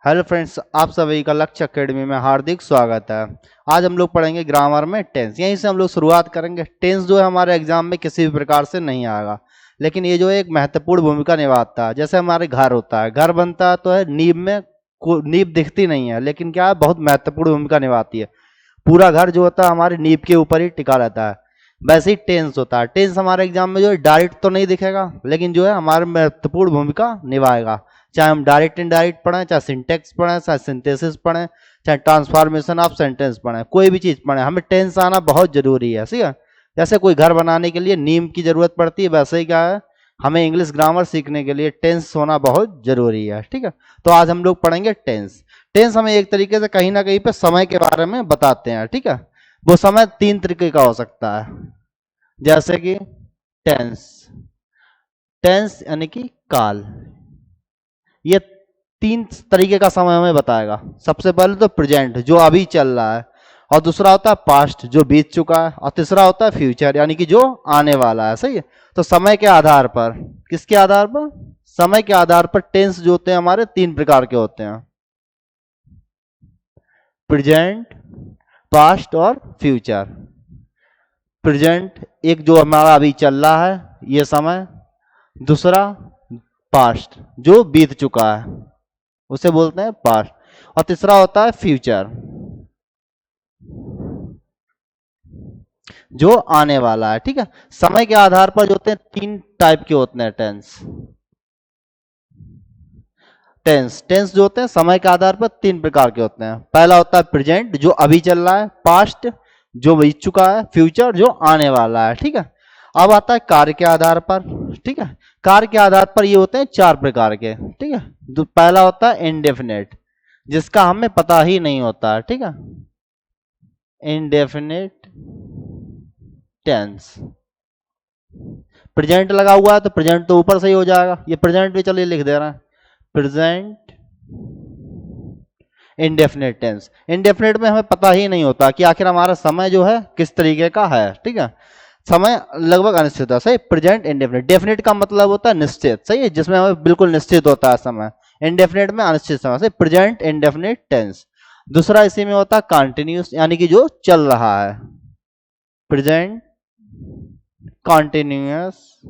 Hello friends, आप सभी का लक्ष्य एकेडमी में हार्दिक स्वागत है। आज हम लोग पढ़ेंगे ग्रामर में टेंस। यहीं से हम लोग शुरुआत करेंगे। टेंस जो है हमारे एग्जाम में किसी भी प्रकार से नहीं आएगा, लेकिन ये जो है एक महत्वपूर्ण भूमिका निभाता है। जैसे हमारे घर होता है, घर बनता है तो है नींव में नींव दिखती नहीं है, लेकिन क्या है, बहुत महत्वपूर्ण भूमिका निभाती है। पूरा घर जो होता है हमारी नींव के ऊपर ही टिका रहता है। वैसे ही टेंस होता है। टेंस हमारे एग्जाम में जो है डायरेक्ट तो नहीं दिखेगा, लेकिन जो है हमारे महत्वपूर्ण भूमिका निभाएगा। चाहे हम डायरेक्ट इनडायरेक्ट पढ़ें, चाहे सिंटेक्स पढ़ें, चाहे सिंथेसिस पढ़ें, चाहे ट्रांसफॉर्मेशन ऑफ सेंटेंस पढ़ें, कोई भी चीज़ पढ़ें, हमें टेंस आना बहुत जरूरी है। ठीक है। जैसे कोई घर बनाने के लिए नींव की जरूरत पड़ती है, वैसे ही क्या है, हमें इंग्लिश ग्रामर सीखने के लिए टेंस होना बहुत जरूरी है। ठीक है। तो आज हम लोग पढ़ेंगे टेंस। टेंस हमें एक तरीके से कहीं ना कहीं पे समय के बारे में बताते हैं। ठीक है। वो समय तीन तरीके का हो सकता है, जैसे कि टेंस। टेंस यानी कि काल। ये तीन तरीके का समय हमें बताएगा। सबसे पहले तो प्रेजेंट, जो अभी चल रहा है, और दूसरा होता है पास्ट, जो बीत चुका है, और तीसरा होता है फ्यूचर, यानी कि जो आने वाला है। सही है। तो समय के आधार पर, किसके आधार पर? समय के आधार पर टेंस जो होते हैं हमारे तीन प्रकार के होते हैं: प्रेजेंट, पास्ट और फ्यूचर। प्रेजेंट एक जो हमारा अभी चल रहा है ये समय, दूसरा पास्ट जो बीत चुका है उसे बोलते हैं पास्ट, और तीसरा होता है फ्यूचर जो आने वाला है। ठीक है। समय के आधार पर जो होते हैं तीन टाइप के होते हैं टेंस। टेंस टेंस जो होते हैं समय के आधार पर तीन प्रकार के होते हैं। पहला होता है प्रेजेंट, जो अभी चल रहा है, पास्ट जो बीत चुका है, फ्यूचर जो आने वाला है। ठीक है। अब आता है कार्य के आधार पर। ठीक है। कार्य के आधार पर ये होते हैं चार प्रकार के। ठीक है। पहला होता है इनडेफिनेट, जिसका हमें पता ही नहीं होता है। ठीक है। Indefinite tense. प्रेजेंट लगा हुआ है तो प्रेजेंट तो ऊपर से ही हो जाएगा, ये प्रेजेंट भी चलिए लिख दे रहे हैं, प्रेजेंट इनडेफिनेट टेंस। इनडेफिनेट में हमें पता ही नहीं होता कि आखिर हमारा समय जो है किस तरीके का है। ठीक है। समय लगभग अनिश्चित है। सही। Present indefinite. डेफिनेट का मतलब होता है निश्चित। सही है, जिसमें हमें बिल्कुल निश्चित होता है समय। इंडेफिनेट में अनिश्चित समय। सही। Present indefinite tense. दूसरा इसी में होता है कंटिन्यूस, यानी कि जो चल रहा है, प्रेजेंट कॉन्टिन्यूस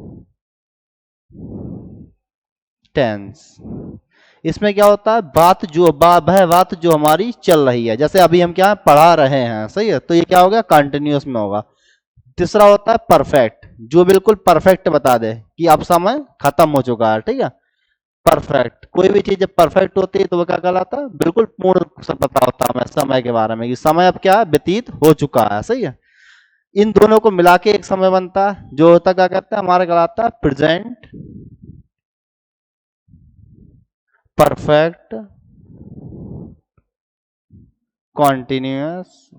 टेंस। इसमें क्या होता है, बात जो वह बात जो हमारी चल रही है, जैसे अभी हम क्या पढ़ा रहे हैं। सही है। तो ये क्या होगा, कंटिन्यूस में होगा। तीसरा होता है परफेक्ट, जो बिल्कुल परफेक्ट बता दे कि अब समय खत्म हो चुका है। ठीक है। परफेक्ट, कोई भी चीज जब परफेक्ट होती है तो वो क्या कहलाता है, बिल्कुल पूर्ण से पता होता है हमें समय के बारे में कि समय अब क्या है, व्यतीत हो चुका है। सही है। इन दोनों को मिला के एक समय बनता है, जो होता क्या कहते हैं, हमारा कहलाता है प्रेजेंट परफेक्ट कॉन्टिन्यूस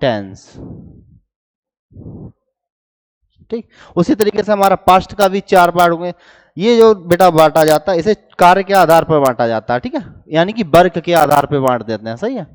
टेंस। ठीक। उसी तरीके से हमारा पास्ट का भी चार पार्ट होंगे। ये जो बेटा बांटा जाता है, इसे कार्य के आधार पर बांटा जाता है। ठीक है। यानी कि वर्ग के आधार पर बांट देते हैं। सही है।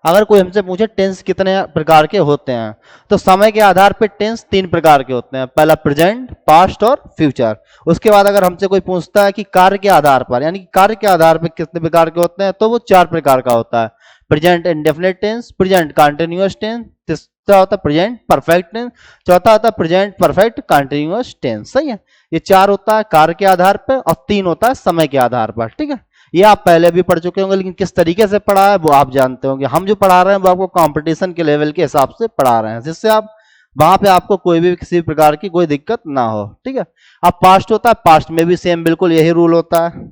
अगर कोई हमसे पूछे टेंस कितने प्रकार के होते हैं, तो समय के आधार पर टेंस तीन प्रकार के होते हैं। पहला प्रेजेंट, पास्ट और फ्यूचर। उसके बाद अगर हमसे कोई पूछता है कि कार्य के आधार पर, यानी कि कार्य के आधार पर कितने प्रकार के होते हैं, तो वो चार प्रकार का होता है: present indefinite tense, present continuous tense, तीसरा होता है प्रेजेंट परफेक्ट टेंस, चौथा होता है प्रेजेंट परफेक्ट कंटिन्यूअस टेंस। सही है। ये चार होता है कार्य के आधार पर, और तीन होता है समय के आधार पर। ठीक है। ये आप पहले भी पढ़ चुके होंगे, लेकिन किस तरीके से पढ़ा है वो आप जानते होंगे। हम जो पढ़ा रहे हैं वो आपको कंपटीशन के लेवल के हिसाब से पढ़ा रहे हैं, जिससे आप वहां पे आपको कोई भी किसी भी प्रकार की कोई दिक्कत ना हो। ठीक है। अब पास्ट होता है, पास्ट में भी सेम बिल्कुल यही रूल होता है।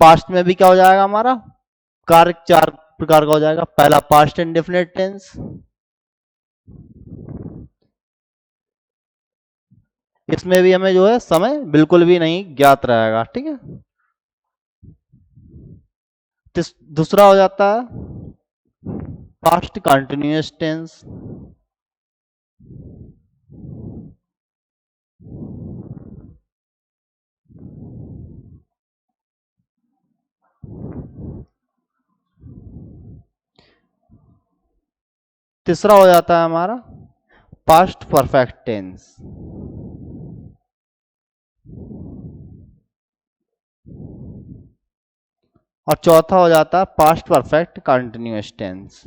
पास्ट में भी क्या हो जाएगा, हमारा कार्य चार प्रकार का हो जाएगा। पहला पास्ट इंडेफिनिट टेंस, इसमें भी हमें जो है समय बिल्कुल भी नहीं ज्ञात रहेगा। ठीक है। दूसरा हो जाता है पास्ट कंटिन्यूअस टेंस। तीसरा हो जाता है हमारा पास्ट परफेक्ट टेंस। और चौथा हो जाता है पास्ट परफेक्ट कंटिन्यूअस टेंस।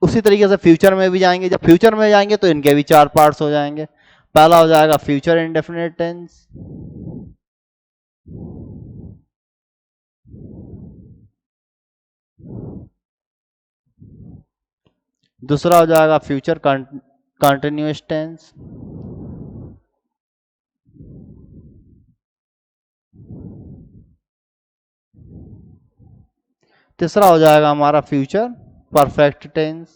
उसी तरीके से फ्यूचर में भी जाएंगे, जब फ्यूचर में जाएंगे तो इनके भी चार पार्ट्स हो जाएंगे। पहला हो जाएगा फ्यूचर इंडेफिनिट टेंस, दूसरा हो जाएगा फ्यूचर कंटिन्यूअस टेंस, तीसरा हो जाएगा हमारा फ्यूचर परफेक्ट टेंस,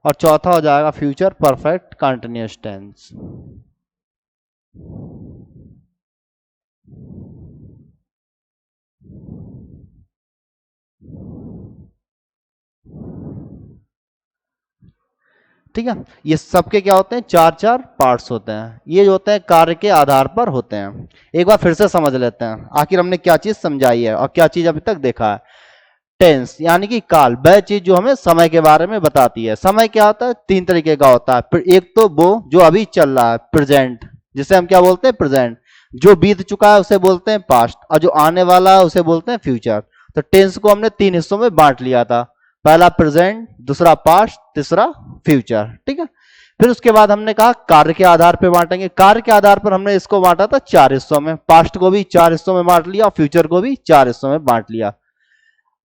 और चौथा हो जाएगा फ्यूचर परफेक्ट कंटिन्यूअस टेंस। ठीक है, ये सबके क्या होते हैं, चार चार पार्ट्स होते हैं। ये जो होते हैं कार्य के आधार पर होते हैं। एक बार फिर से समझ लेते हैं आखिर हमने क्या चीज समझाई है और क्या चीज अभी तक देखा है। टेंस यानी कि काल, वह चीज जो हमें समय के बारे में बताती है। समय क्या होता है, तीन तरीके का होता है। एक तो वो जो अभी चल रहा है, प्रेजेंट, जिसे हम क्या बोलते हैं, प्रेजेंट। जो बीत चुका है उसे बोलते हैं पास्ट, और जो आने वाला है उसे बोलते हैं फ्यूचर। तो टेंस को हमने तीन हिस्सों में बांट लिया था, पहला प्रेजेंट, दूसरा पास्ट, तीसरा फ्यूचर। ठीक है, फिर उसके बाद हमने कहा कार्य के आधार पर बांटेंगे। कार्य के आधार पर हमने इसको बांटा था चार हिस्सों में, पास्ट को भी चार हिस्सों में बांट लिया और फ्यूचर को भी चार हिस्सों में बांट लिया।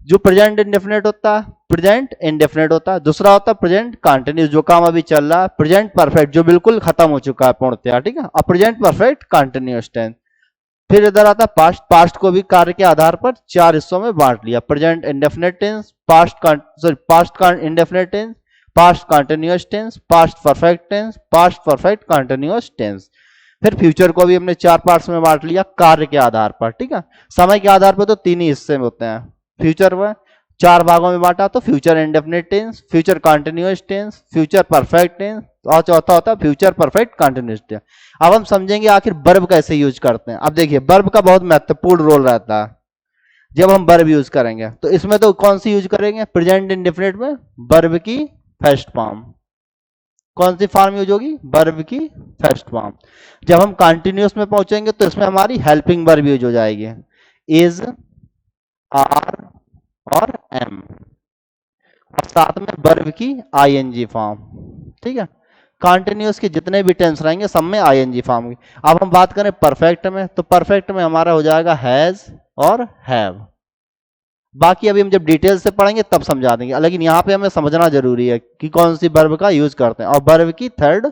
जो प्रेजेंट इंडेफिनेट होता है, प्रेजेंट इंडेफिनेट होता है। दूसरा होता है प्रेजेंट कंटिन्यूस, जो काम अभी चल रहा है। प्रेजेंट परफेक्ट, जो बिल्कुल खत्म हो चुका है पूर्णतया। ठीक है, और प्रेजेंट परफेक्ट कंटिन्यूस टेंस। फिर इधर आता है पास्ट। पास्ट को भी कार्य के आधार पर चार हिस्सों में बांट लिया, present indefinite tense, past indefinite tense, past continuous tense, past perfect tense, past perfect continuous tense. फिर फ्यूचर को भी हमने चार पार्ट्स में बांट लिया कार्य के आधार पर। ठीक है, समय के आधार पर तो तीन ही हिस्से में होते हैं। फ्यूचर में चार भागों में बांटा, तो future indefinite tense, future continuous tense, future perfect tense, और चौथा होता है फ्यूचर परफेक्ट कंटिन्यूअस टेंस। अब हम समझेंगे आखिर वर्ब कैसे यूज करते हैं। अब देखिए, वर्ब का बहुत महत्वपूर्ण रोल रहता है जब हम वर्ब यूज करेंगे। तो इसमें तो कौन सी यूज करेंगे, प्रेजेंट इंडेफिनिट में वर्ब की फर्स्ट फॉर्म। कौन सी फॉर्म यूज होगी, वर्ब की फर्स्ट फॉर्म। जब हम कंटिन्यूअस में पहुंचेंगे तो इसमें हमारी हेल्पिंग वर्ब यूज हो जाएगी, इज, आर और एम, और साथ में वर्ब की आईएनजी फॉर्म। ठीक है, कंटिन्यूअस के जितने भी टेंस रहेंगे सब में आईएनजी फॉर्म की। अब हम बात करें परफेक्ट में, तो परफेक्ट में हमारा हो जाएगा हैज और हैव। बाकी अभी हम जब डिटेल से पढ़ेंगे तब समझा देंगे, लेकिन यहाँ पे हमें समझना जरूरी है कि कौन सी वर्ब का यूज करते हैं, और वर्ब की थर्ड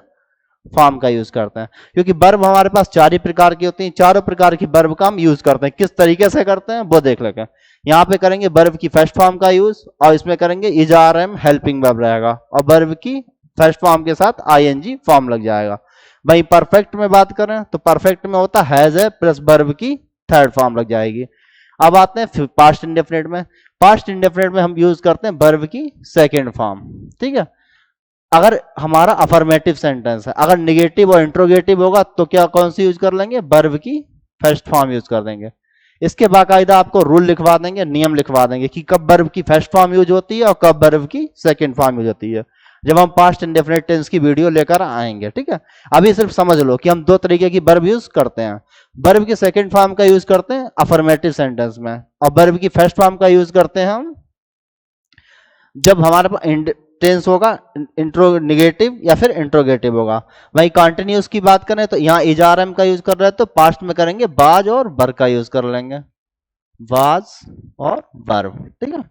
फॉर्म का यूज करते हैं। क्योंकि वर्ब हमारे पास चार ही प्रकार की होती हैं, चारों प्रकार की वर्ब का हम यूज करते हैं। किस तरीके से करते हैं वो देख लेते हैं। यहाँ पे करेंगे वर्ब की फर्स्ट फॉर्म का यूज, और इसमें करेंगे is, are, am, helping verb रहेगा, और वर्ब की फर्स्ट फॉर्म के साथ आईएनजी फॉर्म लग जाएगा। वहीं परफेक्ट में बात करें तो परफेक्ट में होता हैज है प्लस वर्ब की थर्ड फॉर्म लग जाएगी। अब आते हैं पास्ट इंडेफिनिट में। पास्ट इंडेफिनिट में हम यूज करते हैं वर्ब की सेकेंड फॉर्म। ठीक है, अगर हमारा अफर्मेटिव सेंटेंस है, अगर निगेटिव और इंट्रोगेटिव होगा तो क्या कौन सी यूज कर लेंगे, वर्ब की फर्स्ट फॉर्म यूज कर देंगे। इसके बाकायदा आपको रूल लिखवा देंगे, नियम लिखवा देंगे कि कब वर्ब की फर्स्ट फॉर्म यूज होती है और कब वर्ब की सेकंड फॉर्म यूज होती है, जब हम पास्ट इंडेफिनिट टेंस की वीडियो लेकर आएंगे। ठीक है, अभी सिर्फ समझ लो कि हम दो तरीके की वर्ब यूज करते हैं। वर्ब की सेकंड फॉर्म का यूज करते हैं अफर्मेटिव सेंटेंस में, और वर्ब की फर्स्ट फॉर्म का यूज करते हैं हम जब हमारे पास टेंस होगा इंट्रो निगेटिव या फिर इंट्रोगेटिव होगा। वही कंटिन्यूस की बात करें तो यहाँ इज, आर, एम का यूज कर रहे हैं, तो पास्ट में करेंगे बाज और बर का यूज कर लेंगे, वाज और वर्ब। ठीक है,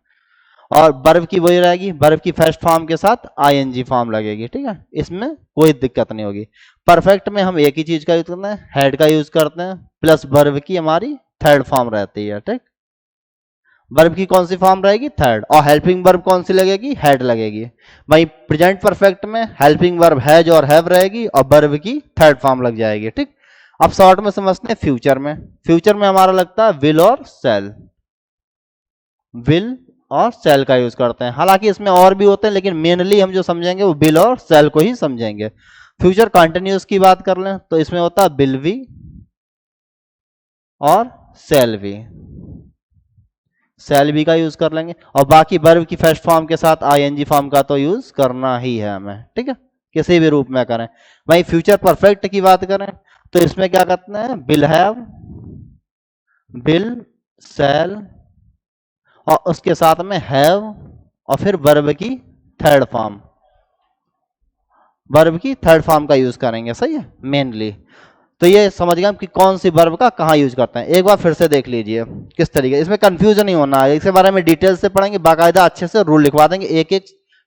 और वर्ब की वही रहेगी, वर्ब की फर्स्ट फॉर्म के साथ आईएनजी फॉर्म लगेगी। ठीक है, इसमें कोई दिक्कत नहीं होगी। परफेक्ट में हम एक ही चीज का यूज करते हैं, हेड का यूज करते हैं, प्लस वर्ब की हमारी थर्ड फॉर्म रहती है। ठीक, वर्ब की कौन सी फॉर्म रहेगी, थर्ड, और हेल्पिंग वर्ब कौन सी लगेगी, हेड लगेगी। वहीं प्रेजेंट परफेक्ट में हेल्पिंग वर्ब हैज और हैव रहेगी और वर्ब की थर्ड फॉर्म लग जाएगी। ठीक, अब शॉर्ट में समझते हैं फ्यूचर में। फ्यूचर में हमारा लगता है विल और सेल, विल और सेल का यूज करते हैं। हालांकि इसमें और भी होते हैं, लेकिन मेनली हम जो समझेंगे वो विल और सेल को ही समझेंगे। फ्यूचर कंटिन्यूअस की बात कर लें तो इसमें होता है विल बी और शैल बी, शैल बी का यूज कर लेंगे, और बाकी वर्ब की फर्स्ट फॉर्म के साथ आईएनजी फॉर्म का तो यूज करना ही है हमें, ठीक है, किसी भी रूप में करें। वहीं फ्यूचर परफेक्ट की बात करें तो इसमें क्या करते हैं, विल हैव, विल, शैल, और उसके साथ में हैव, और फिर वर्ब की थर्ड फॉर्म, वर्ब की थर्ड फॉर्म का यूज करेंगे, सही है मेनली। तो ये समझ गए हम कि कौन सी वर्ब का कहाँ यूज करते हैं। एक बार फिर से देख लीजिए किस तरीके, इसमें कंफ्यूजन नहीं होना है, इसके बारे में डिटेल से पढ़ेंगे, बाकायदा अच्छे से रूल लिखवा देंगे, एक एक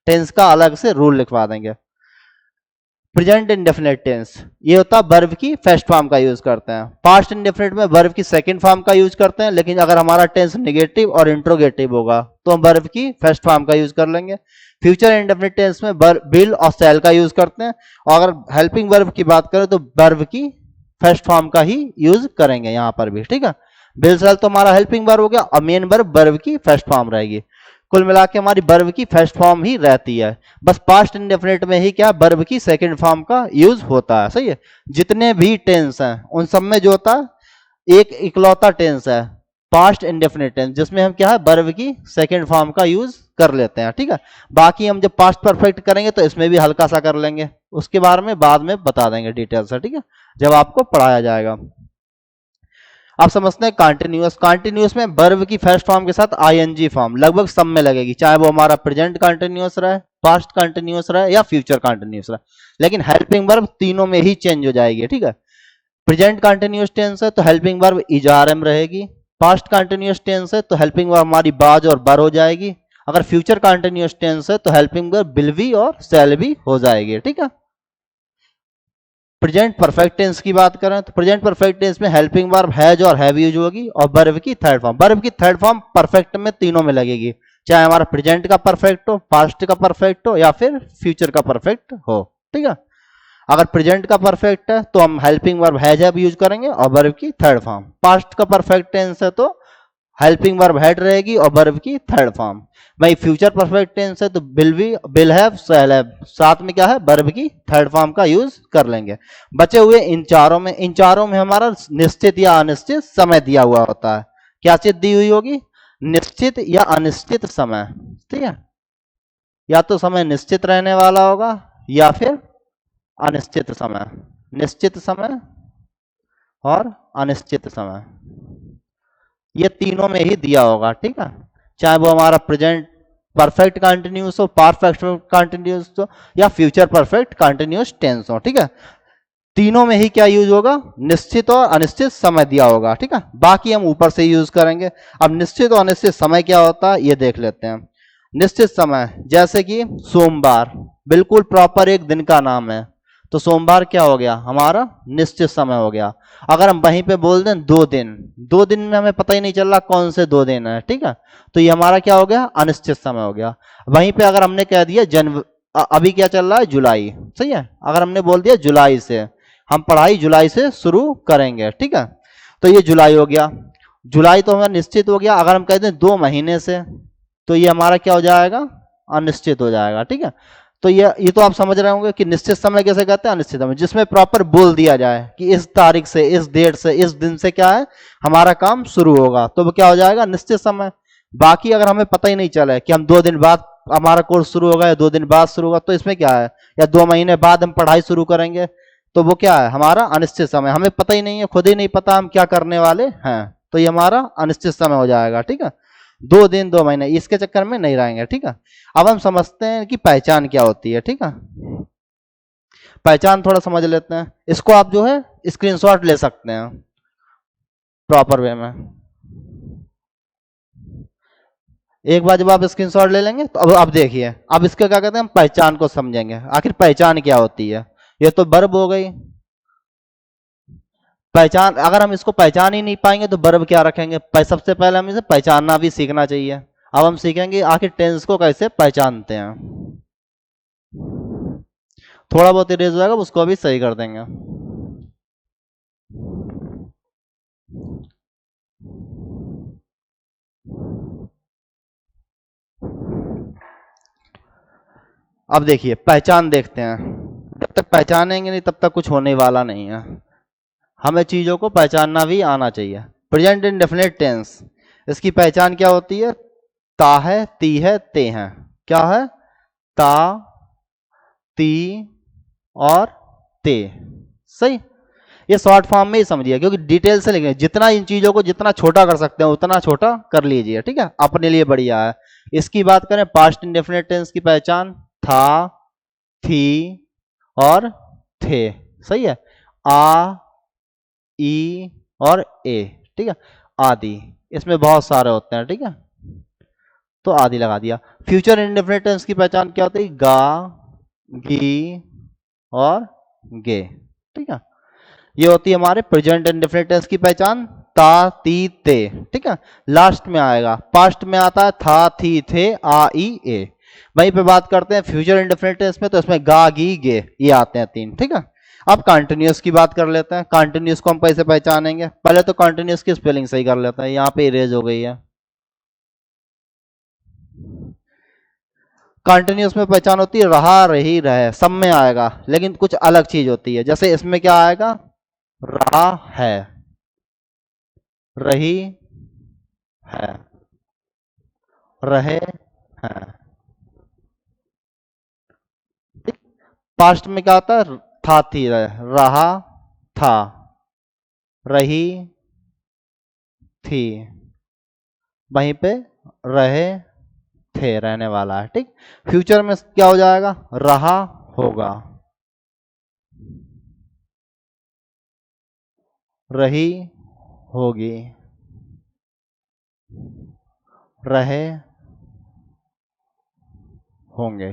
टेंस का अलग से रूल लिखवा देंगे। प्रेजेंट इंडेफिनिट टेंस ये होता है वर्ब की फर्स्ट फॉर्म का यूज करते हैं। पास्ट इंडेफिनिट में वर्ब की सेकंड फॉर्म का यूज करते हैं, लेकिन अगर हमारा टेंस निगेटिव और इंट्रोगेटिव होगा तो हम वर्ब की फर्स्ट फॉर्म का यूज कर लेंगे। फ्यूचर इंडेफिनिट टेंस में विल और शैल का यूज करते हैं, और अगर हेल्पिंग वर्ब की बात करें तो वर्ब की फर्स्ट फॉर्म का ही यूज करेंगे यहां पर भी, ठीक है। विल शैल तो हमारा हेल्पिंग वर्ब हो गया, और मेन वर्ब की फर्स्ट फॉर्म रहेगी। कुल मिला के हमारी वर्ब की फर्स्ट फॉर्म ही रहती है, बस पास्ट इंडेफिनिट में ही क्या वर्ब की सेकंड फॉर्म का यूज होता है, सही है। जितने भी टेंस हैं उन सब में जो होता है एक इकलौता टेंस है पास्ट इंडेफिनिट टेंस, जिसमें हम क्या है वर्ब की सेकंड फॉर्म का यूज कर लेते हैं, ठीक है। बाकी हम जब पास्ट परफेक्ट करेंगे तो इसमें भी हल्का सा कर लेंगे, उसके बारे में बाद में बता देंगे डिटेल से, ठीक है, जब आपको पढ़ाया जाएगा। आप समझते हैं कंटिन्यूअस, कंटिन्यूअस में वर्ब की फर्स्ट फॉर्म के साथ आईएनजी फॉर्म लगभग सब में लगेगी, चाहे वो हमारा प्रेजेंट कंटिन्यूअस रहे, पास्ट कंटिन्यूअस रहे, या फ्यूचर कंटिन्यूअस रहे, लेकिन हेल्पिंग वर्ब तीनों में ही चेंज हो जाएगी, ठीक है। प्रेजेंट कंटिन्यूअस टेंस है तो helping verb is are am रहेगी, पास्ट कंटिन्यूअस टेंस है तो हेल्पिंग वर्ब हमारी बाज और बर हो जाएगी, अगर फ्यूचर कंटिन्यूअस टेंस है तो हेल्पिंग वर्ब विल बी और शैल बी हो जाएगी, ठीक है। प्रेजेंट परफेक्ट टेंस की बात करें तो प्रेजेंट परफेक्ट टेंस में हेल्पिंग वर्ब हैज और हैव यूज होगी, और वर्ब की थर्ड फॉर्म, वर्ब की थर्ड फॉर्म परफेक्ट में तीनों में लगेगी, चाहे हमारा प्रेजेंट का परफेक्ट हो, पास्ट का परफेक्ट हो, या फिर फ्यूचर का परफेक्ट हो, ठीक है। अगर प्रेजेंट का परफेक्ट है तो हम helping verb has have use करेंगे और वर्ब की थर्ड फॉर्म, पास्ट का परफेक्ट टेंस है तो हेल्पिंग वर्ब हैड रहेगी और वर्ब की थर्ड फॉर्म। भाई फ्यूचर परफेक्ट टेंस है तो will be, will have, shall have, साथ में क्या है वर्ब की थर्ड फॉर्म का यूज कर लेंगे। बचे हुए इन चारों में हमारा निश्चित या अनिश्चित समय दिया हुआ होता है। क्या चीज दी हुई होगी, निश्चित या अनिश्चित समय, ठीक है। या तो समय निश्चित रहने वाला होगा या फिर अनिश्चित समय, निश्चित समय और अनिश्चित समय, ये तीनों में ही दिया होगा, ठीक है। चाहे वो हमारा प्रेजेंट परफेक्ट कंटिन्यूस हो, परफेक्ट कंटिन्यूस हो, या फ्यूचर परफेक्ट कंटिन्यूस टेंस हो, ठीक है, तीनों में ही क्या यूज होगा, निश्चित और अनिश्चित समय दिया होगा, ठीक है। बाकी हम ऊपर से यूज करेंगे। अब निश्चित और अनिश्चित समय क्या होता है ये देख लेते हैं। निश्चित समय जैसे कि सोमवार बिल्कुल प्रॉपर एक दिन का नाम है, तो सोमवार क्या हो गया हमारा निश्चित समय हो गया। अगर हम वहीं पे बोल दें 2 दिन, 2 दिन में हमें पता ही नहीं चल रहा कौन से 2 दिन है, ठीक है, तो ये हमारा क्या हो गया अनिश्चित समय हो गया। वहीं पे अगर हमने कह दिया अभी क्या चल रहा है जुलाई, सही है, अगर हमने बोल दिया जुलाई से, हम पढ़ाई जुलाई से शुरू करेंगे, ठीक है, तो ये जुलाई हो गया। जुलाई तो हमारा निश्चित हो गया। अगर हम कहते हैं 2 महीने से, तो ये हमारा क्या हो जाएगा अनिश्चित हो जाएगा, ठीक है। तो ये तो आप समझ रहे होंगे कि निश्चित समय कैसे कहते हैं, अनिश्चित समय जिसमें प्रॉपर बोल दिया जाए कि इस तारीख से, इस डेट से, इस दिन से क्या है हमारा काम शुरू होगा, तो वो क्या हो जाएगा निश्चित समय। बाकी अगर हमें पता ही नहीं चला कि हम 2 दिन बाद हमारा कोर्स शुरू होगा या 2 दिन बाद शुरू होगा, तो इसमें क्या है, या 2 महीने बाद हम पढ़ाई शुरू करेंगे, तो वो क्या है हमारा अनिश्चित समय, हमें पता ही नहीं है, खुद ही नहीं पता हम क्या करने वाले हैं, तो ये हमारा अनिश्चित समय हो जाएगा, ठीक है। 2 दिन 2 महीने इसके चक्कर में नहीं रहेंगे, ठीक है। अब हम समझते हैं कि पहचान क्या होती है, ठीक है। पहचान थोड़ा समझ लेते हैं, इसको आप जो है स्क्रीनशॉट ले सकते हैं प्रॉपर वे में। एक बार जब आप स्क्रीनशॉट ले लेंगे तो अब देखिए, अब इसके क्या कहते हैं हम पहचान को समझेंगे, आखिर पहचान क्या होती है। ये तो वर्ब हो गई पहचान, अगर हम इसको पहचान ही नहीं पाएंगे तो वर्ब क्या रखेंगे, सबसे पहले हम इसे पहचानना भी सीखना चाहिए। अब हम सीखेंगे आखिर टेंस को कैसे पहचानते हैं। थोड़ा बहुत इरेज हो जाएगा उसको अभी सही कर देंगे। अब देखिए पहचान देखते हैं, जब तक पहचानेंगे नहीं तब तक कुछ होने वाला नहीं है। हमें चीजों को पहचानना भी आना चाहिए। प्रेजेंट इंडेफिनिट टेंस, इसकी पहचान क्या होती है? ता है, ती है, ते हैं। क्या है? ता, ती और ते। सही। ये शॉर्ट फॉर्म में ही समझिए, क्योंकि डिटेल से लिखें, जितना इन चीजों को जितना छोटा कर सकते हैं उतना छोटा कर लीजिए, ठीक है, अपने लिए बढ़िया है। इसकी बात करें पास्ट इंडेफिनिट टेंस की पहचान, था, थी और थे। सही है। आ, ई और ए, ठीक है, आदि। इसमें बहुत सारे होते हैं, ठीक है, तो आदि लगा दिया। फ्यूचर इंडेफिनिट टेंस की पहचान क्या होती है? गा, गी और गे, ठीक है। ये होती है हमारे प्रेजेंट इंडेफिनिट टेंस की पहचान, ता, ती, ते, ठीक है। लास्ट में आएगा, पास्ट में आता है था, थी, थे, आ, ई, ए। वहीं पे बात करते हैं फ्यूचर इंडेफिनिट टेंस में, तो इसमें गा, गी, गे, ये आते हैं तीन, ठीक है। अब कंटिन्यूअस की बात कर लेते हैं। कंटिन्यूअस को हम कैसे पहचानेंगे? पहले तो कंटिन्यूअस की स्पेलिंग सही कर लेते हैं। यहाँ पे इरेज हो गई है। कंटिन्यूअस में पहचान होती है रहा, रही, रहे, सब में आएगा, लेकिन कुछ अलग चीज होती है। जैसे इसमें क्या आएगा? रहा है, रही है, रहे हैं। पास्ट में क्या होता है? था, थी, रहे, रहा था, रही थी, वहीं पे रहे थे, रहने वाला है, ठीक। फ्यूचर में क्या हो जाएगा? रहा होगा, रही होगी, रहे होंगे।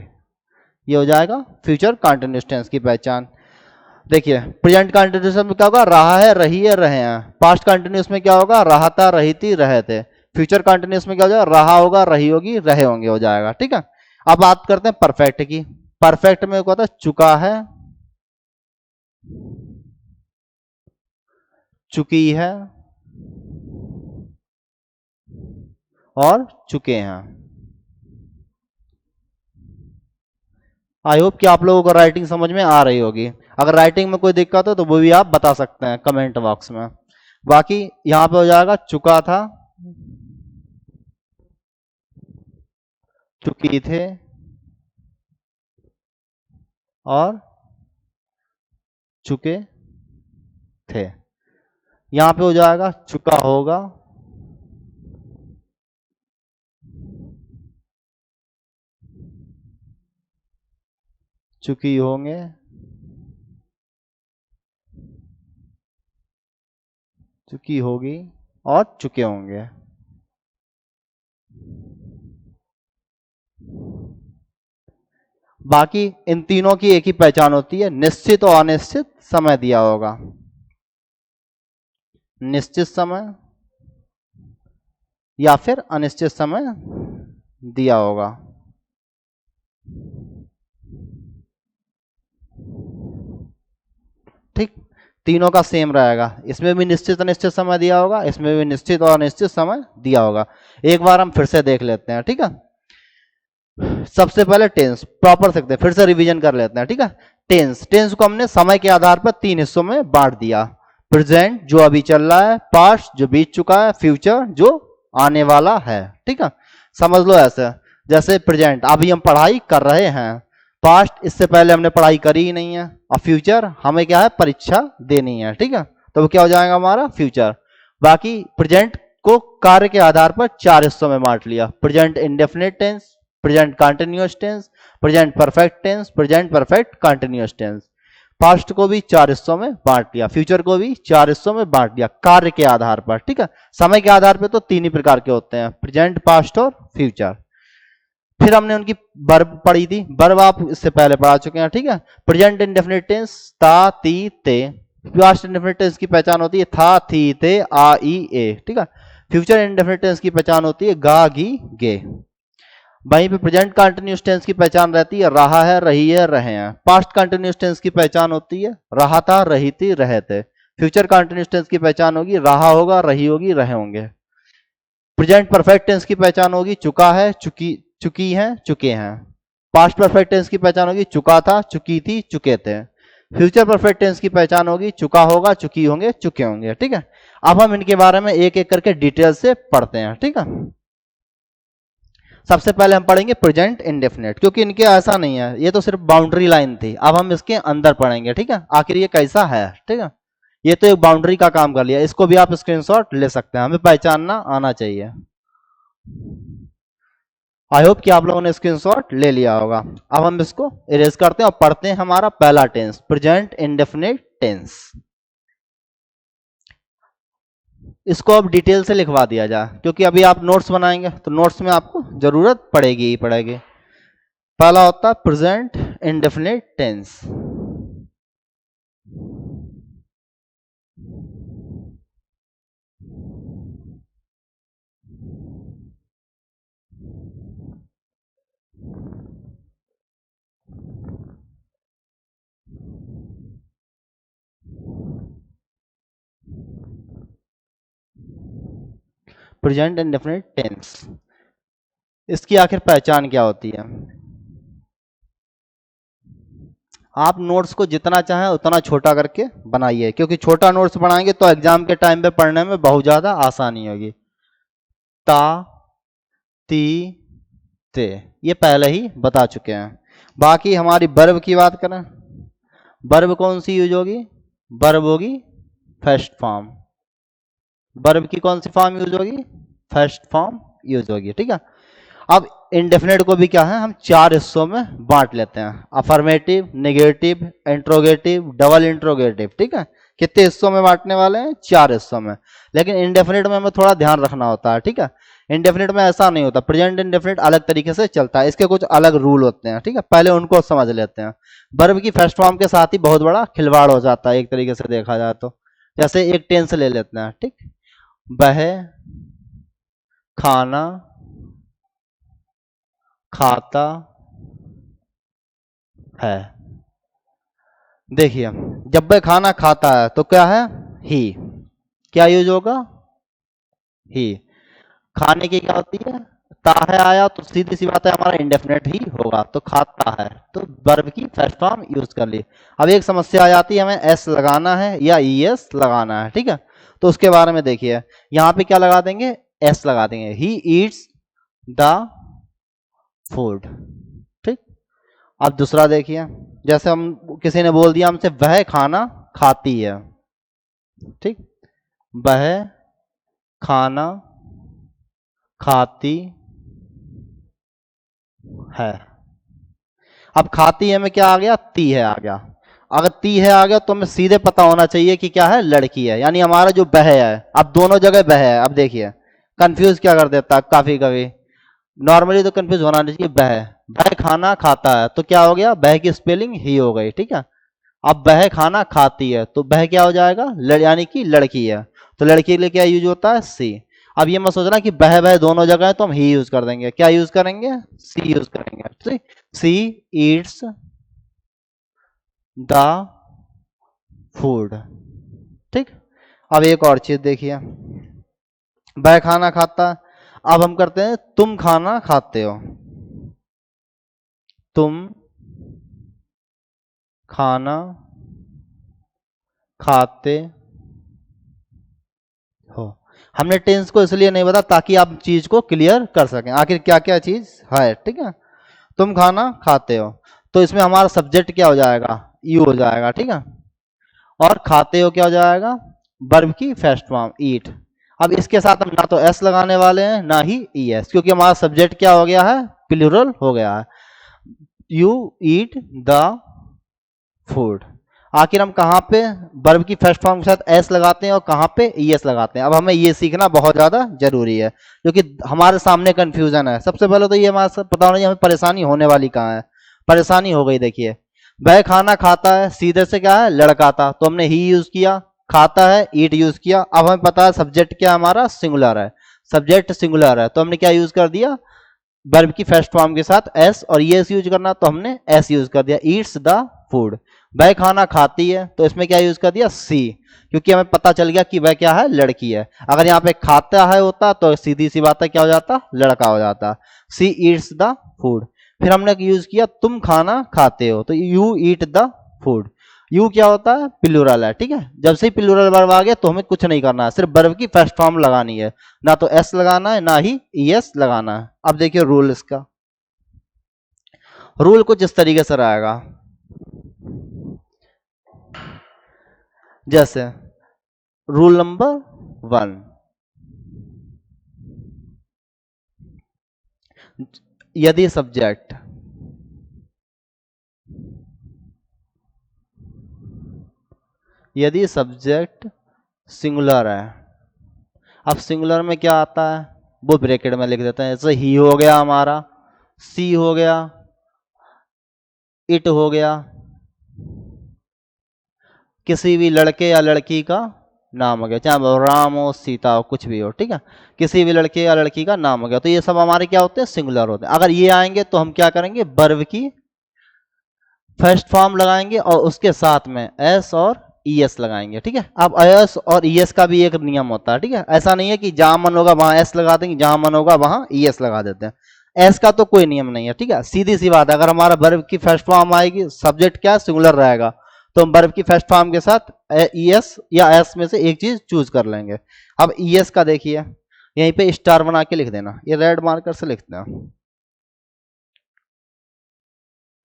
ये हो जाएगा फ्यूचर कंटिन्यूअस टेंस की पहचान। देखिए प्रेजेंट कंटिन्यूअस में क्या होगा? रहा है, रही है, रहे हैं। पास्ट कंटिन्यूअस में क्या होगा? रहा था, रही थी, रहे थे। फ्यूचर कंटिन्यूअस में क्या हो जाएगा? रहा होगा, रही होगी, रहे होंगे, हो जाएगा, ठीक है। अब बात करते हैं परफेक्ट की। परफेक्ट में क्या होता है? चुका है, चुकी है और चुके हैं। आई होप कि आप लोगों को राइटिंग समझ में आ रही होगी। अगर राइटिंग में कोई दिक्कत हो तो वो भी आप बता सकते हैं कमेंट बॉक्स में। बाकी यहां पे हो जाएगा चुका था, चुकी थे और चुके थे। यहां पे हो जाएगा चुका होगा, चुकी होंगे, चुकी होगी और चुके होंगे। बाकी इन तीनों की एक ही पहचान होती है, निश्चित और अनिश्चित समय दिया होगा। निश्चित समय या फिर अनिश्चित समय दिया होगा। ठीक, तीनों का सेम रहेगा। इसमें भी निश्चित अनिश्चित समय दिया होगा, इसमें भी निश्चित और अनिश्चित समय दिया होगा। एक बार हम फिर से देख लेते हैं, ठीक है। सबसे पहले टेंस प्रॉपर सकते हैं, फिर से रिवीजन कर लेते हैं, ठीक है। टेंस, टेंस को हमने समय के आधार पर तीन हिस्सों में बांट दिया। प्रेजेंट जो अभी चल रहा है, पास्ट जो बीत चुका है, फ्यूचर जो आने वाला है, ठीक है। समझ लो ऐसे, जैसे प्रेजेंट अभी हम पढ़ाई कर रहे हैं, पास्ट इससे पहले हमने पढ़ाई करी ही नहीं है, और फ्यूचर हमें क्या है? परीक्षा देनी है, ठीक है। तो वो क्या हो जाएगा? हमारा फ्यूचर। बाकी प्रेजेंट को कार्य के आधार पर चार हिस्सों में बांट लिया। Present indefinite tense, present continuous tense, present perfect tense, present perfect continuous tense. Past को भी चार हिस्सों में बांट लिया, फ्यूचर को भी चार हिस्सों में बांट लिया कार्य के आधार पर, ठीक है। समय के आधार पर तो तीन ही प्रकार के होते हैं, प्रेजेंट, पास्ट और फ्यूचर। फिर हमने उनकी वर्ब पढ़ी थी, वर्ब आप इससे पहले पढ़ा चुके हैं, ठीक है। प्रेजेंट इंडेफिनिट टेंस ता, ती, ते। पास्ट इंडेफिनिट टेंस की पहचान होती है था, थी, ते, आ, ई, ए, ठीक है। फ्यूचर इंडेफिनिट टेंस की पहचान होती है गा, गी, गे। वहीं पे प्रेजेंट कंटिन्यूअस टेंस की पहचान रहती है रहा है, रही है, रहे हैं। पास्ट कंटिन्यूअस टेंस की पहचान होती है रहा था, रही थी, रहे थे। फ्यूचर कंटिन्यूअस टेंस की पहचान होगी रहा होगा, रही होगी, रहे होंगे। प्रेजेंट परफेक्ट टेंस की पहचान होगी चुका है, चुकी, चुकी है, चुके हैं। पास्ट परफेक्ट टेंस की पहचान होगी चुका था, चुकी थी, चुके थे। फ्यूचर परफेक्ट टेंस की पहचान होगी चुका होगा, चुकी होंगे, चुके होंगे। ठीक है, अब हम इनके बारे में एक एक करके डिटेल से पढ़ते हैं। ठीक है, सबसे पहले हम पढ़ेंगे प्रेजेंट इंडेफिनिट, क्योंकि इनके ऐसा नहीं है, ये तो सिर्फ बाउंड्री लाइन थी। अब हम इसके अंदर पढ़ेंगे। ठीक है, आखिर ये कैसा है। ठीक है, ये तो एक बाउंड्री का काम कर लिया, इसको भी आप स्क्रीनशॉट ले सकते हैं, हमें पहचानना आना चाहिए। आई होप कि आप लोगों ने स्क्रीनशॉट ले लिया होगा। अब हम इसको इरेज करते हैं और पढ़ते हैं हमारा पहला टेंस, प्रेजेंट इंडेफिनिट टेंस। इसको अब डिटेल से लिखवा दिया जाए, क्योंकि अभी आप नोट्स बनाएंगे तो नोट्स में आपको जरूरत पड़ेगी ही पड़ेगी। पहला होता है present indefinite tense. Present indefinite tense, इसकी आखिर पहचान क्या होती है। आप नोट्स को जितना चाहें उतना छोटा करके बनाइए, क्योंकि छोटा नोट्स बनाएंगे तो एग्जाम के टाइम पे पढ़ने में बहुत ज्यादा आसानी होगी। ता, ती, ते, ये पहले ही बता चुके हैं। बाकी हमारी वर्ब की बात करें, वर्ब कौन सी यूज होगी, वर्ब होगी फर्स्ट फॉर्म। वर्ब की कौन सी फॉर्म यूज होगी, फर्स्ट फॉर्म यूज होगी। ठीक है, अब इंडेफिनेट को भी क्या है, हम चार हिस्सों में बांट लेते हैं, affirmative, negative, interrogative, double interrogative. ठीक है, कितने हिस्सों में बांटने वाले हैं, चार हिस्सों में। लेकिन इंडेफिनेट में हमें थोड़ा ध्यान रखना होता है। ठीक है, इंडेफिनेट में ऐसा नहीं होता, प्रेजेंट इंडेफिनेट अलग तरीके से चलता है, इसके कुछ अलग रूल होते हैं। ठीक है, पहले उनको समझ लेते हैं। वर्ब की फर्स्ट फॉर्म के साथ ही बहुत बड़ा खिलवाड़ हो जाता है एक तरीके से देखा जाए तो। जैसे एक टेंस ले लेते हैं, ठीक, वह खाना खाता है। देखिए, जब वह खाना खाता है तो क्या है, ही, क्या यूज होगा, ही। खाने की क्या होती है, ता है आया तो सीधी सी बात है हमारा इंडेफिनेट ही होगा, तो खाता है, तो वर्ब की फर्स्ट फॉर्म यूज कर ली। अब एक समस्या आ जाती है, हमें एस लगाना है या ई एस लगाना है। ठीक है, तो उसके बारे में देखिए, यहां पे क्या लगा देंगे, एस लगा देंगे, ही ईट्स द फूड। ठीक, अब दूसरा देखिए, जैसे हम किसी ने बोल दिया हमसे वह खाना खाती है। ठीक, वह खाना खाती है। अब खाती है में क्या आ गया, ती है आ गया। अगर ती है आ गया तो हमें सीधे पता होना चाहिए कि क्या है, लड़की है, यानी हमारा जो बह है। अब दोनों जगह बह है। अब देखिए, कंफ्यूज क्या कर देता है काफी कभी, नॉर्मली तो कंफ्यूज होना नहीं चाहिए। बह, बह खाना खाता है तो क्या हो गया, बह की स्पेलिंग ही हो गई। ठीक है, अब बह खाना खाती है तो बह क्या हो जाएगा, यानी कि लड़की है, तो लड़की के लिए क्या यूज होता है, सी। अब ये मत सोचना कि बह दोनों जगह है तो हम ही यूज कर देंगे, क्या यूज करेंगे, सी यूज करेंगे। सी ईट्स द फूड। ठीक, अब एक और चीज देखिए, वह खाना खाता, अब हम करते हैं तुम खाना खाते हो, तुम खाना खाते हो। हमने टेंस को इसलिए नहीं बताया ताकि आप चीज को क्लियर कर सकें, आखिर क्या क्या चीज है। ठीक है, तुम खाना खाते हो तो इसमें हमारा सब्जेक्ट क्या हो जाएगा, यू हो जाएगा। ठीक है, और खाते हो क्या हो जाएगा, वर्ब की फर्स्ट फॉर्म ईट। अब इसके साथ हम ना तो एस लगाने वाले हैं ना ही ई एस, क्योंकि हमारा सब्जेक्ट क्या हो गया है, प्लूरल हो गया है, यू ईट द फूड। आखिर हम कहाँ पे वर्ब की फर्स्ट फॉर्म के साथ एस लगाते हैं और कहाँ पे ई एस लगाते हैं। अब हमें ये सीखना बहुत ज्यादा जरूरी है, क्योंकि हमारे सामने कंफ्यूजन है। सबसे पहले तो ये हमारे पता होना चाहिए हमें परेशानी होने वाली कहाँ है। परेशानी हो गई, देखिए, वह खाना खाता है, सीधे से क्या है, लड़का था तो हमने ही यूज किया, खाता है ईट यूज किया। अब हमें पता है सब्जेक्ट क्या हमारा सिंगुलर है, सब्जेक्ट सिंगुलर है तो हमने क्या यूज कर दिया, वर्ब की फर्स्ट फॉर्म के साथ एस, और ये यूज करना तो हमने एस यूज कर दिया, ईट्स द फूड। वह खाना खाती है तो इसमें क्या यूज कर दिया, सी, क्योंकि हमें पता चल गया कि वह क्या है, लड़की है। अगर यहाँ पे खाता है होता तो सीधी सी बात है क्या हो जाता, लड़का हो जाता। सी ईट्स द फूड, फिर हमने यूज किया तुम खाना खाते हो, तो you eat the food. You क्या होता है, प्लूरल है, ठीक है। जब से ही प्लूरल वर्ब आ गया तो हमें कुछ नहीं करना है, सिर्फ वर्ब की फर्स्ट फॉर्म लगानी है, ना तो एस लगाना है ना ही ईएस लगाना है। अब देखिए रूल इसका, रूल कुछ इस तरीके से रहेगा, जैसे रूल नंबर 1, यदि सब्जेक्ट सिंगुलर है, अब सिंगुलर में क्या आता है वो ब्रैकेट में लिख देते हैं, जैसे ही हो गया हमारा, सी हो गया, इट हो गया, किसी भी लड़के या लड़की का नाम हो गया, चाहे वो राम हो सीता हो कुछ भी हो, ठीक है, किसी भी लड़के या लड़की का नाम हो गया, तो ये सब हमारे क्या होते हैं, सिंगुलर होते हैं। अगर ये आएंगे तो हम क्या करेंगे, वर्ब की फर्स्ट फॉर्म लगाएंगे और उसके साथ में एस और ईएस लगाएंगे, ठीक है। अब एस और ईएस का भी एक नियम होता है, ठीक है, ऐसा नहीं है कि जहां मन होगा वहां एस लगा देंगे, जहां मन होगा वहां ईएस लगा देते हैं, एस का तो कोई नियम नहीं है, ठीक है, सीधी सी बात है। अगर हमारा वर्ब की फर्स्ट फॉर्म आएगी, सब्जेक्ट क्या सिंगुलर रहेगा, तो हम वर्ब की फर्स्ट फॉर्म के साथ ईएस या एस में से एक चीज चूज कर लेंगे। अब ईएस का देखिए, यहीं पे स्टार बना के लिख देना, ये रेड मार्कर से लिखते हैं।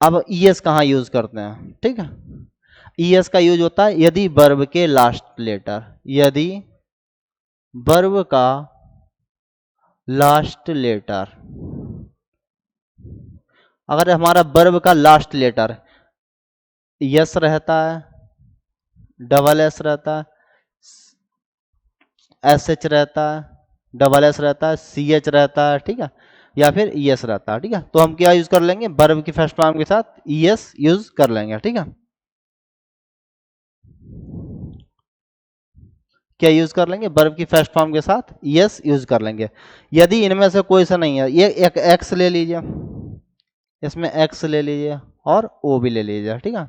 अब ईएस कहाँ यूज करते हैं, ठीक है, ईएस का यूज होता है यदि वर्ब के लास्ट लेटर, यदि वर्ब का लास्ट लेटर, अगर हमारा वर्ब का लास्ट लेटर यस रहता है, डबल एस रहता है, एस एच रहता है, डबल एस रहता है, सी एच रहता है, ठीक है, या फिर ई एस रहता है, ठीक है, तो हम क्या यूज कर लेंगे, वर्ब की फर्स्ट फॉर्म के साथ ई एस यूज कर लेंगे, ठीक है। क्या यूज कर लेंगे, वर्ब की फर्स्ट फॉर्म के साथ यस यूज कर लेंगे। यदि इनमें से कोई सा नहीं है, ये एक एक्स ले लीजिए, इसमें एक्स ले लीजिए और ओ भी ले लीजिए, ठीक है,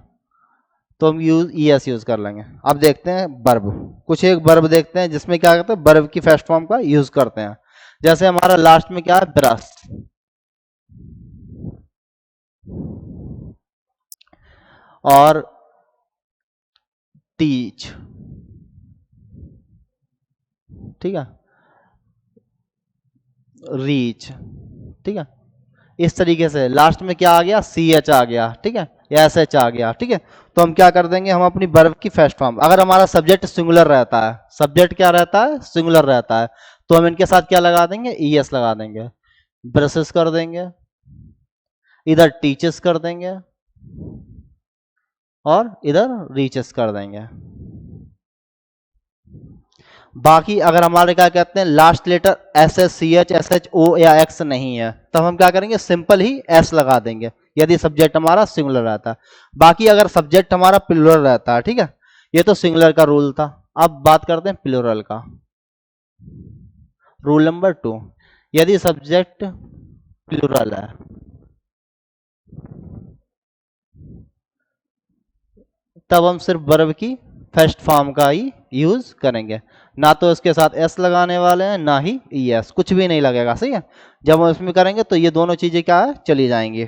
तो हम यस यूज कर लेंगे। अब देखते हैं वर्ब, कुछ एक वर्ब देखते हैं जिसमें क्या करते हैं, वर्ब की फर्स्ट फॉर्म का यूज करते हैं। जैसे हमारा लास्ट में क्या है, ब्रश और टीच, ठीक है, रीच, ठीक है, इस तरीके से लास्ट में क्या आ गया, सी एच आ गया, ठीक है, या एस एच आ गया, ठीक है, तो हम क्या कर देंगे, हम अपनी वर्ब की फर्स्ट फॉर्म, अगर हमारा सब्जेक्ट सिंगुलर रहता है, सब्जेक्ट क्या रहता है, सिंगुलर रहता है, तो हम इनके साथ क्या लगा देंगे, ई एस लगा देंगे, ब्रशेस कर देंगे, इधर टीचर्स कर देंगे और इधर रीचेस कर देंगे। बाकी अगर हमारे क्या कहते हैं, last letter S S C H S H O या एक्स नहीं है, तब हम क्या करेंगे, सिंपल ही एस लगा देंगे, यदि सब्जेक्ट हमारा सिंगुलर रहता है। बाकी अगर सब्जेक्ट हमारा प्लूरल रहता है, ठीक है, ये तो सिंगुलर का रूल था। अब बात करते हैं प्लूरल का, रूल नंबर 2, यदि सब्जेक्ट प्लूरल है, तब हम सिर्फ वर्ब की फर्स्ट फॉर्म का ही यूज करेंगे, ना तो इसके साथ एस लगाने वाले हैं ना ही ई एस, कुछ भी नहीं लगेगा, सही है। जब हम इसमें करेंगे तो ये दोनों चीजें क्या है, चली जाएंगी।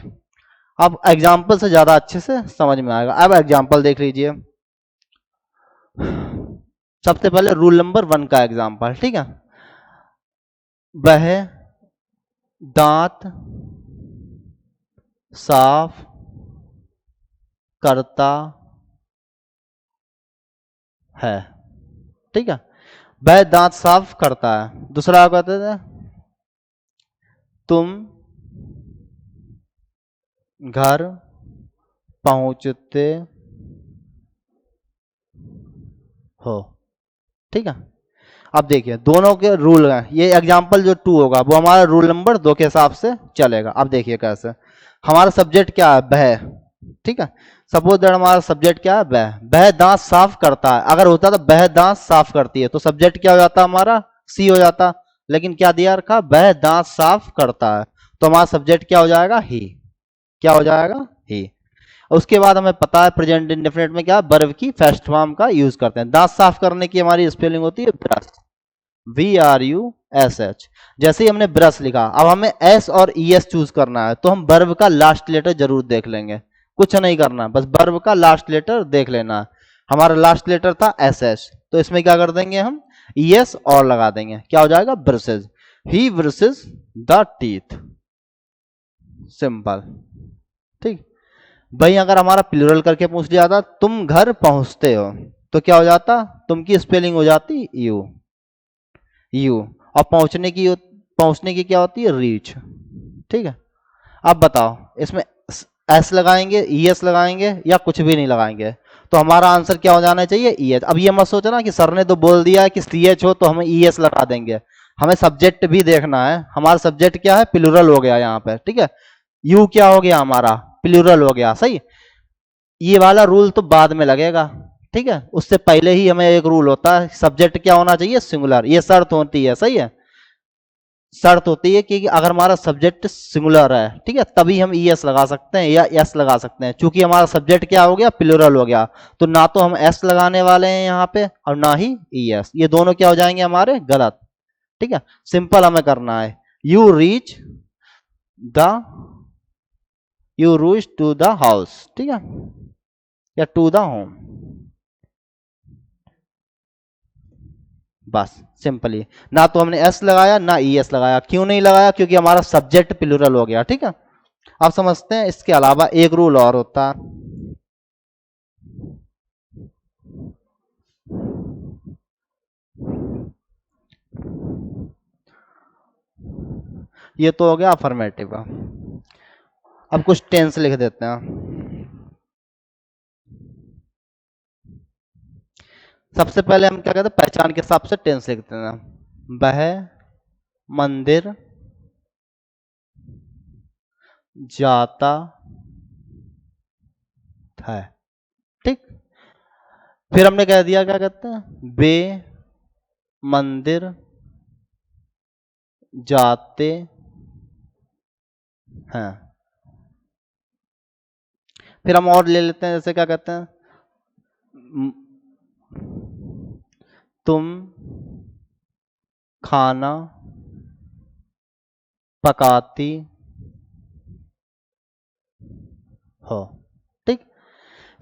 अब एग्जाम्पल से ज्यादा अच्छे से समझ में आएगा। अब एग्जाम्पल देख लीजिए, सबसे पहले रूल नंबर 1 का एग्जाम्पल, ठीक है, वह दांत साफ करता है, ठीक है, वह दांत साफ करता है। दूसरा आप कहते थे, तुम घर पहुंचते हो, ठीक है। अब देखिए दोनों के रूल हैं, ये एग्जाम्पल जो 2 होगा वो हमारा रूल नंबर 2 के हिसाब से चलेगा। अब देखिए कैसे, हमारा सब्जेक्ट क्या है, वह, ठीक है, सपोज दैट हमारा सब्जेक्ट क्या है, वह दांत साफ करता है। अगर होता तो वह दांत साफ करती है, तो सब्जेक्ट क्या हो जाता हमारा, सी हो जाता, लेकिन क्या दिया रखा, वह दांत साफ करता है, तो हमारा सब्जेक्ट क्या हो जाएगा, ही, क्या हो जाएगा, ही। उसके बाद हमें पता है प्रेजेंट इंडेफिनिट में क्या, वर्ब की फर्स्ट फॉर्म का यूज करते हैं। दांत साफ करने की हमारी स्पेलिंग होती है ब्रश, VRUSH। जैसे ही हमने ब्रश लिखा, अब हमें S और ES चूज करना है, तो हम वर्ब का लास्ट लेटर जरूर देख लेंगे, कुछ नहीं करना, बस वर्ब का लास्ट लेटर देख लेना। हमारा लास्ट लेटर था SH, तो इसमें क्या कर देंगे हम, ES और लगा देंगे, क्या हो जाएगा, brushes. He brushes the teeth, simple. ठीक। भाई अगर हमारा प्लूरल करके पूछ लिया था, तुम घर पहुंचते हो, तो क्या हो जाता, तुम की स्पेलिंग हो जाती यू, यू, और पहुंचने की क्या होती है, रीच। ठीक है। अब बताओ इसमें एस लगाएंगे, ईएस लगाएंगे, या कुछ भी नहीं लगाएंगे, तो हमारा आंसर क्या हो जाना चाहिए, ईएच। अब ये मत सोचना कि सर ने तो बोल दिया है कि सीएच हो तो हमें ईएस लगा देंगे, हमें सब्जेक्ट भी देखना है। हमारा सब्जेक्ट क्या है, प्लूरल हो गया यहाँ पे। ठीक है। यू क्या हो गया, हमारा प्लूरल हो गया, सही। ये वाला रूल तो बाद में लगेगा, ठीक है, उससे पहले ही हमें एक रूल होता है, सब्जेक्ट क्या होना चाहिए, सिंगुलर, ये शर्त होती है, सही है। शर्त होती है कि अगर हमारा सब्जेक्ट सिंगुलर है, ठीक है, तभी हम ईएस लगा सकते हैं या एस लगा सकते हैं। चूंकि हमारा सब्जेक्ट क्या हो गया, प्लूरल हो गया, तो ना तो हम एस लगाने वाले हैं यहाँ पे और ना ही ईएस, ये दोनों क्या हो जाएंगे हमारे, गलत। ठीक है। सिंपल हमें करना है, you reach the, you reach to the house, ठीक है, या टू द होम, बस सिंपली। ना तो हमने एस लगाया ना ई एस लगाया। क्यों नहीं लगाया, क्योंकि हमारा सब्जेक्ट प्लूरल हो गया। ठीक है। अब समझते हैं इसके अलावा एक रूल और होता है, ये तो हो गया अफर्मेटिव का। अब कुछ टेंस लिख देते हैं। सबसे पहले हम क्या कहते हैं, पहचान के हिसाब से टेंस लिखते हैं। वह मंदिर जाता है, ठीक। फिर हमने कह दिया, क्या कहते हैं, वे मंदिर जाते हैं। फिर हम और ले लेते हैं, जैसे क्या कहते हैं, तुम खाना पकाती हो, ठीक।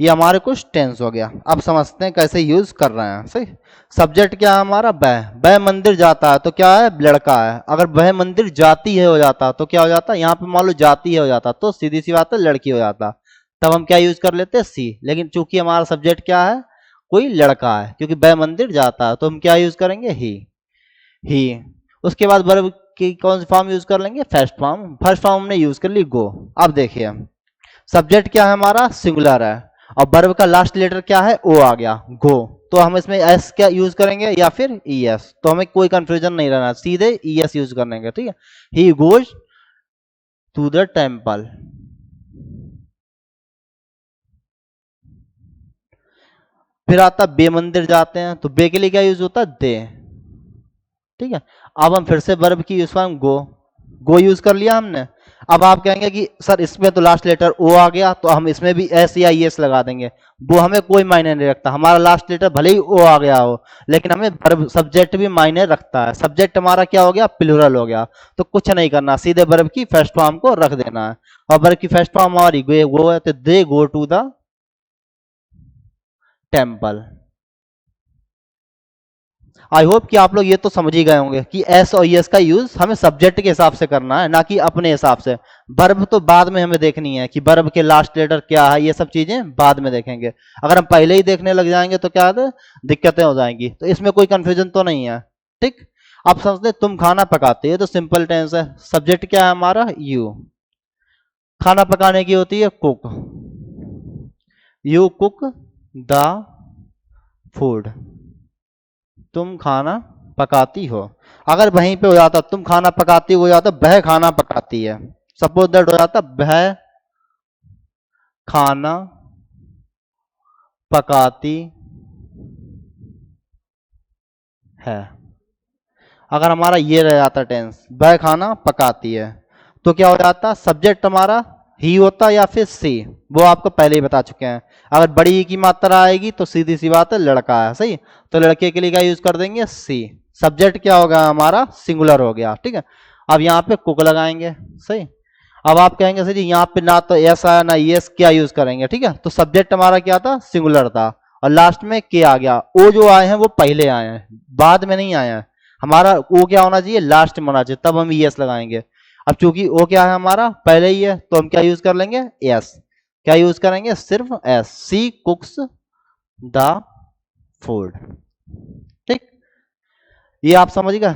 ये हमारे कुछ टेंस हो गया। अब समझते हैं कैसे यूज कर रहे हैं, सही। सब्जेक्ट क्या है हमारा, वह मंदिर जाता है, तो क्या है, लड़का है। अगर वह मंदिर जाती है हो जाता तो क्या हो जाता, यहाँ पे मान लो जाती है हो जाता, तो सीधी सी बात है लड़की हो जाता, तब हम क्या यूज कर लेते हैं, सी। लेकिन चूंकि हमारा सब्जेक्ट क्या है, कोई लड़का है, क्योंकि वह मंदिर जाता है, तो हम क्या यूज करेंगे, ही। उसके बाद वर्ब की कौन सी फॉर्म यूज कर लेंगे, फर्स्ट फॉर्म। फर्स्ट फॉर्म हमने यूज कर ली, गो। अब देखिए सब्जेक्ट क्या है हमारा, सिंगुलर है, और वर्ब का लास्ट लेटर क्या है, ओ आ गया, गो। तो हम इसमें एस क्या यूज करेंगे या फिर ई एस, तो हमें कोई कंफ्यूजन नहीं रहना, सीधे ई एस यूज करेंगे, ठीक है। He goes to the temple. फिर आता बे मंदिर जाते हैं, तो बे के लिए क्या यूज होता है, दे, ठीक है। अब हम फिर से वर्ब की यूज फॉर्म गो यूज कर लिया हमने। अब आप कहेंगे कि सर इसमें तो लास्ट लेटर ओ आ गया, तो हम इसमें भी एस या एस लगा देंगे। वो हमें कोई मायने नहीं रखता, हमारा लास्ट लेटर भले ही ओ आ गया हो, लेकिन हमें वर्ब सब्जेक्ट भी मायने रखता है। सब्जेक्ट हमारा क्या हो गया, प्लूरल हो गया, तो कुछ नहीं करना, सीधे वर्ब की फर्स्ट फॉर्म को रख देना है। और वर्ब की फर्स्ट फॉर्म हमारी गो है, तो they go to the temple. I hope कि आप लोग ये तो समझ ही गए होंगे कि एस और एस का यूज हमें सब्जेक्ट के हिसाब से करना है, ना कि अपने हिसाब से। वर्ब तो बाद में हमें देखनी है कि वर्ब के लास्ट लेटर क्या है, ये सब चीजें बाद में देखेंगे। अगर हम पहले ही देखने लग जाएंगे तो क्या है, दिक्कतें हो जाएंगी। तो इसमें कोई कंफ्यूजन तो नहीं है, ठीक। आप समझते तुम खाना पकाते हो, तो सिंपल टेंस है। सब्जेक्ट क्या है हमारा, यू। खाना पकाने की होती है cook, you cook the food, तुम खाना पकाती हो। अगर वहीं पे हो जाता तुम खाना पकाती हो जाता वह खाना पकाती है, सपोज दैट हो जाता वह खाना पकाती है। अगर हमारा ये रह जाता टेंस, वह खाना पकाती है, तो क्या हो जाता, सब्जेक्ट हमारा ही होता या फिर सी, वो आपको पहले ही बता चुके हैं। अगर बड़ी की मात्रा आएगी तो सीधी सी बात है लड़का है, सही, तो लड़के के लिए क्या यूज कर देंगे, सी। सब्जेक्ट क्या हो गया हमारा, सिंगुलर हो गया, ठीक है। अब यहाँ पे कुक लगाएंगे, सही। अब आप कहेंगे सर जी यहाँ पे ना तो एस आया ना एस, क्या यूज करेंगे, ठीक है। तो सब्जेक्ट हमारा क्या था, सिंगुलर था, और लास्ट में के आ गया। ओ जो आए हैं वो पहले आए हैं, बाद में नहीं आए हैं। हमारा ओ क्या होना चाहिए, लास्ट में होना चाहिए, तब हम एस लगाएंगे। अब चूंकि ओ क्या है हमारा, पहले ही है, तो हम क्या यूज कर लेंगे, एस। क्या यूज करेंगे, सिर्फ S, she cooks the food, ठीक। ये आप समझिएगा।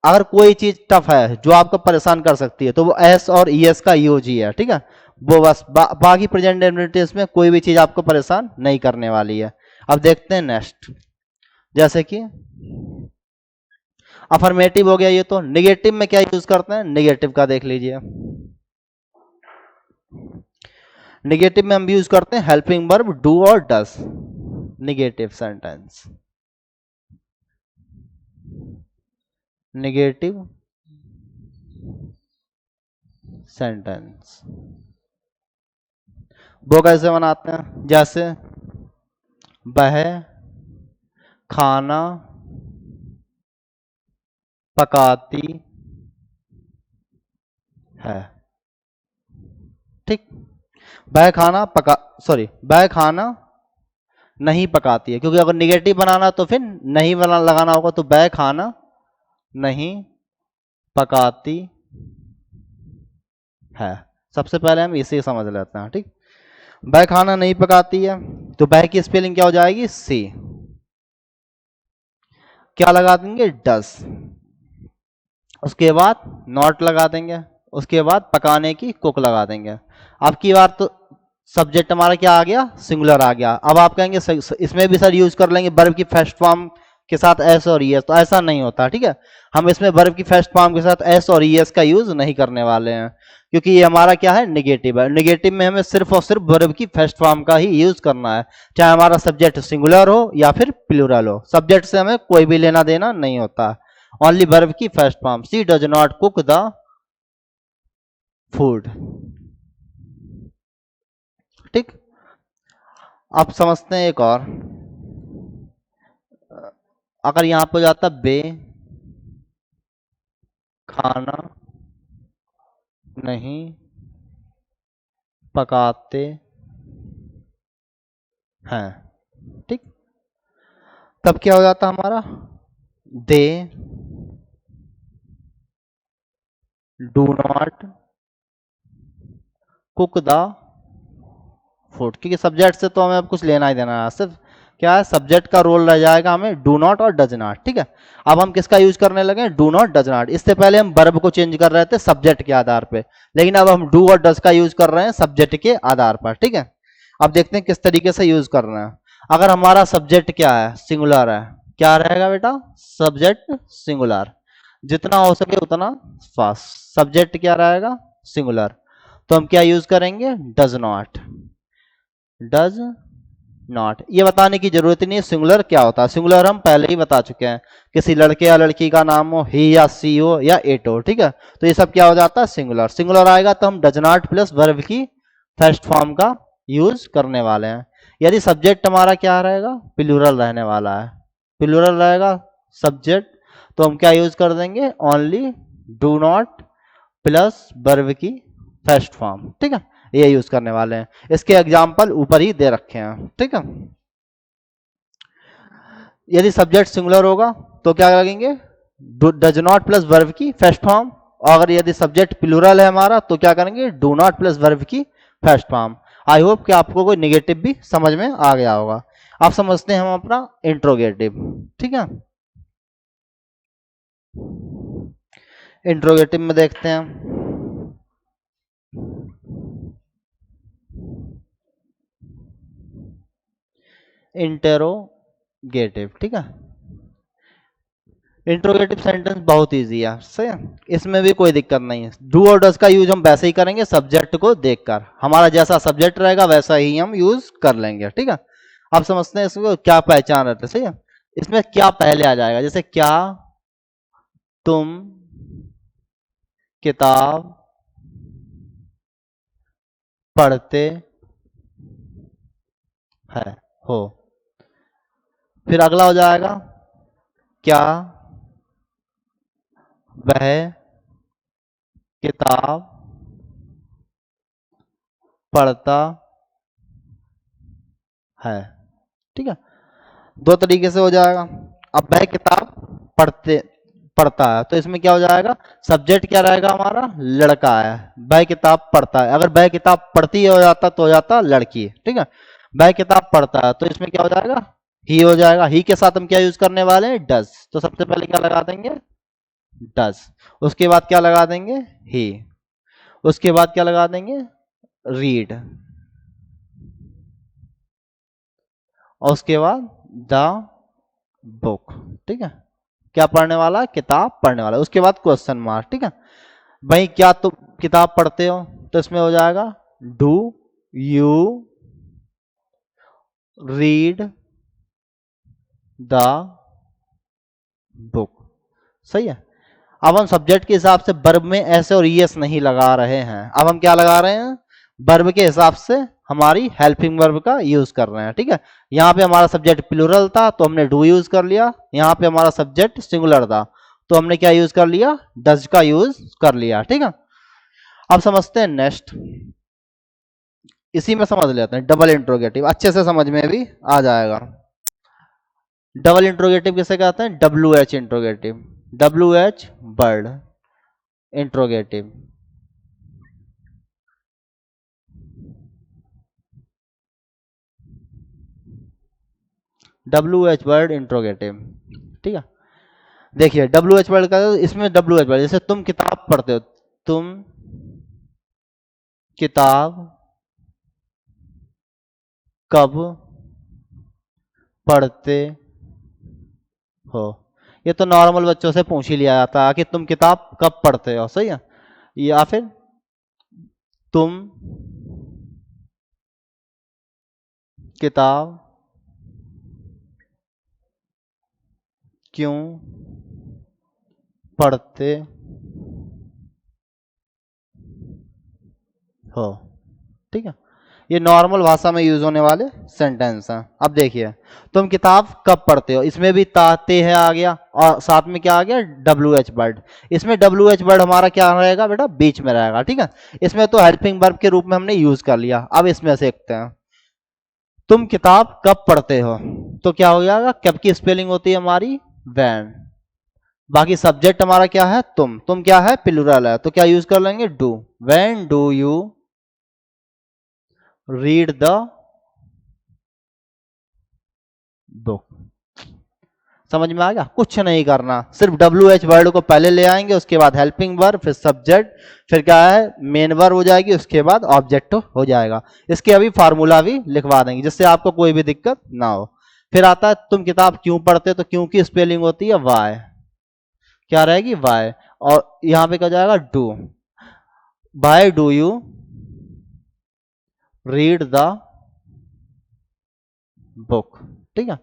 अगर कोई चीज टफ है जो आपको परेशान कर सकती है तो वो एस और ईएस का यूज ही है, ठीक है। वो बस बाकी प्रेजेंट इंडेफिनिट में कोई भी चीज आपको परेशान नहीं करने वाली है। अब देखते हैं नेक्स्ट, जैसे कि अफर्मेटिव हो गया ये, तो निगेटिव में क्या यूज करते हैं, निगेटिव का देख लीजिए। निगेटिव में हम यूज करते हैं हेल्पिंग वर्ब डू और डस, निगेटिव सेंटेंस, निगेटिव सेंटेंस। वो कैसे बनाते हैं, जैसे वह खाना पकाती है, ठीक। वह खाना पका, सॉरी, वह खाना नहीं पकाती है, क्योंकि अगर निगेटिव बनाना तो फिर नहीं बना लगाना होगा, तो वह खाना नहीं पकाती है। सबसे पहले हम इसे समझ लेते हैं, ठीक। वह खाना नहीं पकाती है, तो वह की स्पेलिंग क्या हो जाएगी, सी। क्या लगा देंगे, डस। उसके बाद नॉट लगा देंगे, उसके बाद पकाने की कुक लगा देंगे। अब की बार तो सब्जेक्ट हमारा क्या आ गया, सिंगुलर आ गया। अब आप कहेंगे इसमें भी सर यूज कर लेंगे वर्ब की फर्स्ट फॉर्म के साथ एस और ईएस, तो ऐसा नहीं होता, ठीक है। हम इसमें वर्ब की फर्स्ट फॉर्म के साथ एस और ईएस का यूज नहीं करने वाले हैं, क्योंकि ये हमारा क्या है, निगेटिव है। निगेटिव में हमें सिर्फ और सिर्फ वर्ब की फर्स्ट फॉर्म का ही यूज करना है, चाहे हमारा सब्जेक्ट सिंगुलर हो या फिर प्लूरल हो। सब्जेक्ट से हमें कोई भी लेना देना नहीं होता, ओनली वर्ब की first form. She does not cook the food, ठीक। अब समझते हैं एक और, अगर यहां पर जाता बे खाना नहीं पकाते हैं, ठीक। तब क्या हो जाता हमारा, they do not cook the food, क्योंकि सब्जेक्ट से तो हमें अब कुछ लेना ही देना है, सिर्फ क्या है, सब्जेक्ट का रोल रह जाएगा हमें डू नॉट और डज नॉट, ठीक है। अब हम किसका यूज करने लगे, डू नॉट डज नॉट। इससे पहले हम वर्ब को चेंज कर रहे थे सब्जेक्ट के आधार पे, लेकिन अब हम डू और डज का यूज कर रहे हैं सब्जेक्ट के आधार पर, ठीक है। अब देखते हैं किस तरीके से यूज कर रहे हैं। अगर हमारा सब्जेक्ट क्या है, सिंगुलर है, क्या रहेगा बेटा, सब्जेक्ट सिंगुलर, जितना हो सके उतना फास्ट। सब्जेक्ट क्या रहेगा, सिंगुलर, तो हम क्या यूज करेंगे, डज नॉट। डज नॉट, ये बताने की जरूरत नहीं है सिंगुलर क्या होता है, सिंगुलर हम पहले ही बता चुके हैं। किसी लड़के या लड़की का नाम हो, ही या सी हो या इट हो, ठीक है, तो ये सब क्या हो जाता है, सिंगुलर। सिंगुलर आएगा तो हम डज नॉट प्लस वर्ब की फर्स्ट फॉर्म का यूज करने वाले हैं। यदि सब्जेक्ट हमारा क्या रहेगा, प्लूरल रहने वाला है, प्लूरल रहेगा सब्जेक्ट, तो हम क्या यूज कर देंगे, only do not plus verb की फर्स्ट फॉर्म, ठीक है, ये यूज करने वाले हैं। इसके एग्जाम्पल ऊपर ही दे रखे हैं, ठीक है। यदि सब्जेक्ट सिंगुलर होगा तो क्या लगेंगे, डज नॉट प्लस वर्ब की फर्स्ट फॉर्म, और अगर यदि सब्जेक्ट प्लूरल है हमारा तो क्या करेंगे, डू नॉट प्लस वर्ब की फर्स्ट फॉर्म। आई होप कि आपको कोई निगेटिव भी समझ में आ गया होगा। आप समझते हैं हम अपना इंट्रोगेटिव, ठीक है। इंट्रोगेटिव में देखते हैं, इंटेरोगेटिव, ठीक है। इंट्रोगेटिव सेंटेंस बहुत इजी है, सही है, इसमें भी कोई दिक्कत नहीं है। डू और डज का यूज हम वैसे ही करेंगे सब्जेक्ट को देखकर, हमारा जैसा सब्जेक्ट रहेगा वैसा ही हम यूज कर लेंगे, ठीक है। आप समझते हैं इसको क्या पहचान रहते हैं, सही है। इसमें क्या पहले आ जाएगा, जैसे क्या तुम किताब पढ़ते हैं हो, फिर अगला हो जाएगा क्या वह किताब पढ़ता है। ठीक है, दो तरीके से हो जाएगा। अब वह किताब पढ़ते पढ़ता है, तो इसमें क्या हो जाएगा, सब्जेक्ट क्या रहेगा हमारा, लड़का है। वह किताब पढ़ता है, अगर वह किताब पढ़ती है हो जाता तो हो जाता लड़की। ठीक है, वह किताब पढ़ता है, तो इसमें क्या हो जाएगा, ही हो जाएगा। ही के साथ हम क्या यूज करने वाले हैं, डज। तो सबसे पहले क्या लगा देंगे, डज। उसके बाद क्या लगा देंगे, ही। उसके बाद क्या लगा देंगे, रीड। और उसके बाद द बुक। ठीक है, क्या पढ़ने वाला है, किताब पढ़ने वाला है। उसके बाद क्वेश्चन मार्क। ठीक है, भाई क्या तुम किताब पढ़ते हो, तो इसमें हो जाएगा do you read the book. सही है। अब हम सब्जेक्ट के हिसाब से वर्ब में ऐसे और यस नहीं लगा रहे हैं, अब हम क्या लगा रहे हैं, वर्ब के हिसाब से हमारी हेल्पिंग वर्ब का यूज कर रहे हैं। ठीक है, यहाँ पे हमारा सब्जेक्ट प्लूरल था तो हमने डू यूज कर लिया, यहाँ पे हमारा सब्जेक्ट सिंगुलर था तो हमने क्या यूज कर लिया, डज का यूज कर लिया। ठीक है, अब समझते हैं नेक्स्ट। इसी में समझ लेते हैं डबल इंट्रोगेटिव, अच्छे से समझ में भी आ जाएगा। डबल इंट्रोगेटिव किसे कहते हैं, W H interrogative, W H word interrogative. W H word interrogative. ठीक है, देखिए डब्ल्यू एच वर्ड का, इसमें डब्ल्यू एच वर्ड, जैसे तुम किताब पढ़ते हो, तुम किताब कब पढ़ते हो, ये तो नॉर्मल बच्चों से पूछ ही लिया जाता है कि तुम किताब कब पढ़ते हो। सही है, या फिर तुम किताब क्यों पढ़ते हो। ठीक है, ये नॉर्मल भाषा में यूज होने वाले सेंटेंस हैं। अब देखिए तुम किताब कब पढ़ते हो, इसमें भी ताते है आ गया और साथ में क्या आ गया, डब्ल्यू एच वर्ड। इसमें डब्ल्यू एच वर्ड हमारा क्या रहेगा बेटा, बीच में रहेगा। ठीक है, इसमें तो हेल्पिंग वर्ब के रूप में हमने यूज कर लिया। अब इसमें देखते हैं, तुम किताब कब पढ़ते हो, तो क्या हो जाएगा, कब की स्पेलिंग होती है हमारी, वैन। बाकी सब्जेक्ट हमारा क्या है, तुम क्या है, प्लूरल है, तो क्या यूज कर लेंगे, do. When do you read the book. समझ में आ गया, कुछ नहीं करना, सिर्फ डब्ल्यू एच वर्ड को पहले ले आएंगे, उसके बाद हेल्पिंग वर्ब, फिर सब्जेक्ट, फिर क्या है, मेन वर्ब हो जाएगी, उसके बाद ऑब्जेक्ट हो जाएगा। इसके अभी फार्मूला भी लिखवा देंगे जिससे आपको कोई भी दिक्कत ना हो। फिर आता है तुम किताब क्यों पढ़ते, तो क्यों की स्पेलिंग होती है वाई, क्या रहेगी वाई। और यहां पे क्या जाएगा, do. Why do you read the book. ठीक है,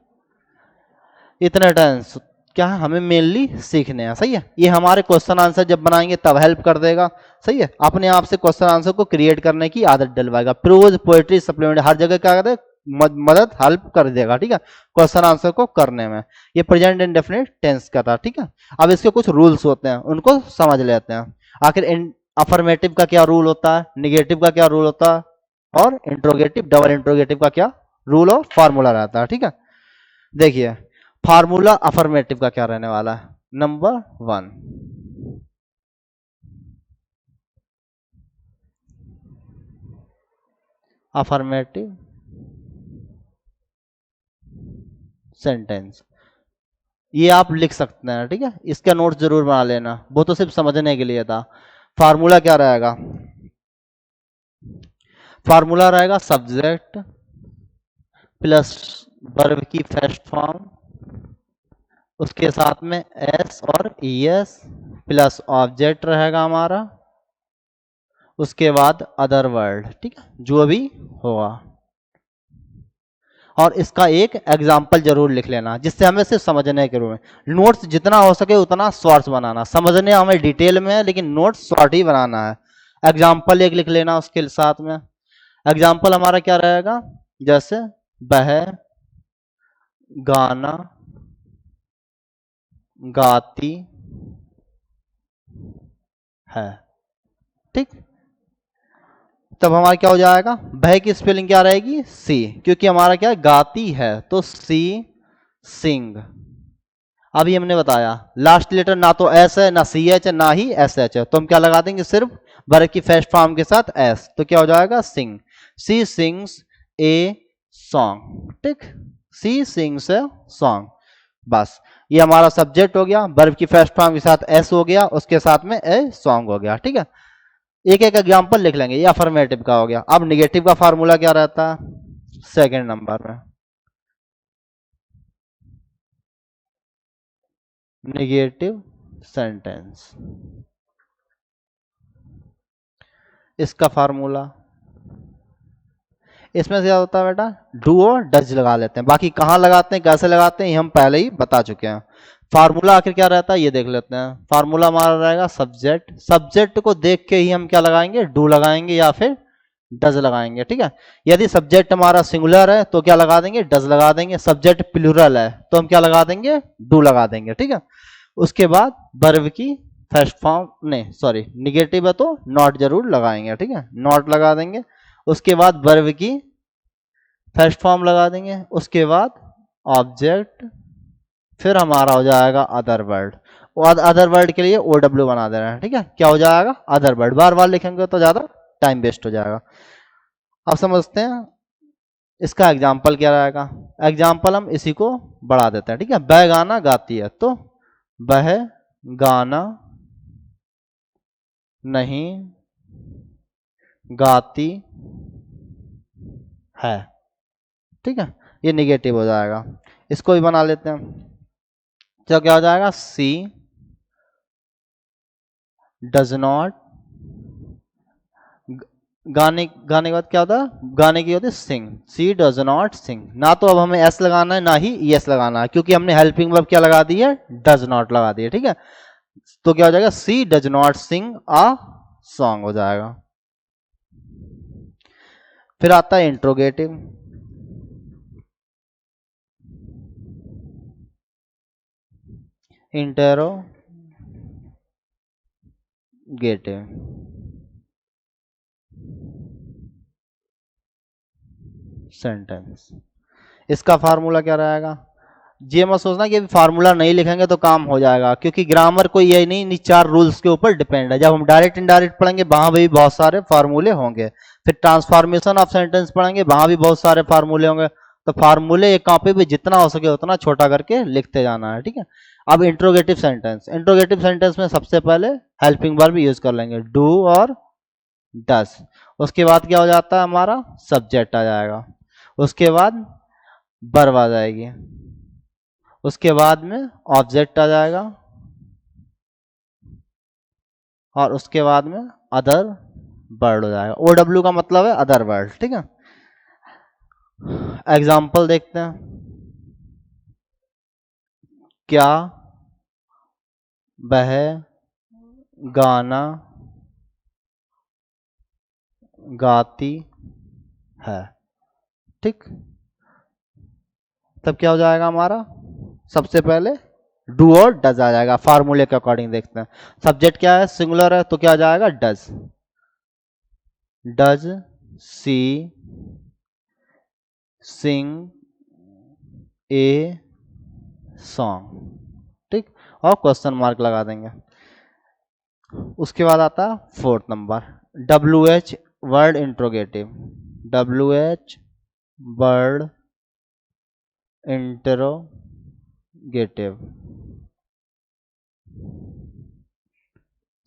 इतने टेंस क्या है, हमें मेनली सीखने हैं। सही है, ये हमारे क्वेश्चन आंसर जब बनाएंगे तब हेल्प कर देगा। सही है, अपने आप से क्वेश्चन आंसर को क्रिएट करने की आदत डलवाएगा। प्रोज पोएट्री सप्लीमेंट हर जगह क्या करे, मदद हेल्प कर देगा। ठीक है, क्वेश्चन आंसर को करने में। ये प्रेजेंट इंडेफिनिट टेंस का था। ठीक है, अब इसके कुछ रूल्स होते हैं, उनको समझ लेते हैं। आखिर अफर्मेटिव का क्या रूल होता है, निगेटिव का क्या रूल होता है, और इंट्रोगेटिव डबल इंट्रोगेटिव का क्या रूल और फॉर्मूला रहता है। ठीक है, देखिए फार्मूला अफर्मेटिव का क्या रहने वाला है, नंबर 1, अफर्मेटिव सेंटेंस, ये आप लिख सकते हैं। ठीक है, इसका नोट जरूर बना लेना, वो तो सिर्फ समझने के लिए था। फार्मूला क्या रहेगा, फार्मूला रहेगा सब्जेक्ट प्लस वर्ब की फर्स्ट फॉर्म, उसके साथ में एस और ईएस प्लस ऑब्जेक्ट रहेगा हमारा, उसके बाद अदर वर्ड। ठीक है, जो भी होगा। और इसका एक एग्जाम्पल जरूर लिख लेना जिससे हमें सिर्फ समझने के रूप में, नोट्स जितना हो सके उतना शॉर्ट्स बनाना, समझने हमें डिटेल में है लेकिन नोट्स शॉर्ट ही बनाना है। एग्जाम्पल एक लिख लेना उसके साथ में। एग्जाम्पल हमारा क्या रहेगा, जैसे वह गाना गाती है। ठीक, तब हमारा क्या हो जाएगा, भय की स्पेलिंग क्या रहेगी, सी, क्योंकि हमारा क्या है, गाती है, तो सी सिंग। अभी हमने बताया लास्ट लेटर ना तो एस है, ना सी एच है, ना ही एस एच है, तो हम क्या लगा देंगे, सिर्फ वर्ब की फर्स्ट फॉर्म के साथ एस, तो क्या हो जाएगा, सिंग। सी सिंग्स ए सॉन्ग। ठीक, सी सिंग्स ए सॉन्ग। बस ये हमारा सब्जेक्ट हो गया, वर्ब की फर्स्ट फॉर्म के साथ एस हो गया, उसके साथ में ए सॉन्ग हो गया। ठीक है, एक एक एग्जाम्पल लिख लेंगे। ये अफर्मेटिव का हो गया। अब निगेटिव का फार्मूला क्या रहता है, सेकंड नंबर में, निगेटिव सेंटेंस। इसका फार्मूला, इसमें से क्या होता है बेटा, डू और डज लगा लेते हैं। बाकी कहाँ लगाते हैं, कैसे लगाते हैं, ये हम पहले ही बता चुके हैं। फार्मूला आखिर क्या रहता है ये देख लेते हैं। फार्मूला हमारा रहेगा सब्जेक्ट, सब्जेक्ट को देख के ही हम क्या लगाएंगे, डू लगाएंगे या फिर डज लगाएंगे। ठीक है, यदि सब्जेक्ट हमारा सिंगुलर है तो क्या लगा देंगे, डज लगा देंगे। सब्जेक्ट प्लूरल है तो हम क्या लगा देंगे, डू लगा देंगे। ठीक है, उसके बाद वर्ब की फर्स्ट फॉर्म, नहीं सॉरी निगेटिव है तो नॉट जरूर लगाएंगे। ठीक है, नॉट लगा देंगे। उसके बाद वर्ब की फर्स्ट फॉर्म लगा देंगे, उसके बाद ऑब्जेक्ट, फिर हमारा हो जाएगा अदर वर्ड। और अदर वर्ड के लिए ओ डब्ल्यू बना दे रहे हैं। ठीक है, क्या हो जाएगा, अदर वर्ड। बार बार लिखेंगे तो ज्यादा टाइम वेस्ट हो जाएगा। अब समझते हैं इसका एग्जाम्पल क्या रहेगा। एग्जाम्पल हम इसी को बढ़ा देते हैं। ठीक है, वह गाना गाती है, तो वह गाना नहीं गाती है। ठीक है, ये निगेटिव हो जाएगा। इसको भी बना लेते हैं, तो क्या हो जाएगा, सी डज नॉट, गाने गाने के बाद क्या होता है, गाने की होती है सिंग, सी डज नॉट सिंग। ना तो अब हमें एस लगाना है ना ही एस लगाना है, क्योंकि हमने हेल्पिंग वर्ब क्या लगा दी है, डज नॉट लगा दी है। ठीक है, तो क्या हो जाएगा, she does not sing a song हो जाएगा। फिर आता है इंट्रोगेटिव। Interrogative sentence. इसका फार्मूला क्या रहेगा, ये मत सोचना कि फार्मूला नहीं लिखेंगे तो काम हो जाएगा, क्योंकि ग्रामर कोई यही नहीं, चार रूल्स के ऊपर डिपेंड है। जब हम डायरेक्ट इनडायरेक्ट पढ़ेंगे वहां भी बहुत सारे फार्मूले होंगे, फिर ट्रांसफॉर्मेशन ऑफ सेंटेंस पढ़ेंगे वहां भी बहुत सारे फार्मूले होंगे। तो फार्मूले एक कॉपी पे जितना हो सके उतना छोटा करके लिखते जाना है। ठीक है, अब इंट्रोगेटिव सेंटेंस, इंट्रोगेटिव सेंटेंस में सबसे पहले हेल्पिंग वर्ब यूज कर लेंगे, डू और डस। उसके बाद क्या हो जाता है, हमारा सब्जेक्ट आ जाएगा, उसके बाद वर्ब आ जाएगी, उसके बाद में ऑब्जेक्ट आ जाएगा, और उसके बाद में अदर वर्ड हो जाएगा। ओ डब्ल्यू का मतलब है अदर वर्ड। ठीक है, एग्जाम्पल देखते हैं। क्या वह गाना गाती है। ठीक, तब क्या हो जाएगा हमारा, सबसे पहले डू और डज आ जाएगा। फार्मूले के अकॉर्डिंग देखते हैं, सब्जेक्ट क्या है, सिंगुलर है तो क्या आ जाएगा, does. Does she sing a song. ठीक, और क्वेश्चन मार्क लगा देंगे। उसके बाद आता है fourth number, W H word interrogative. W H word interrogative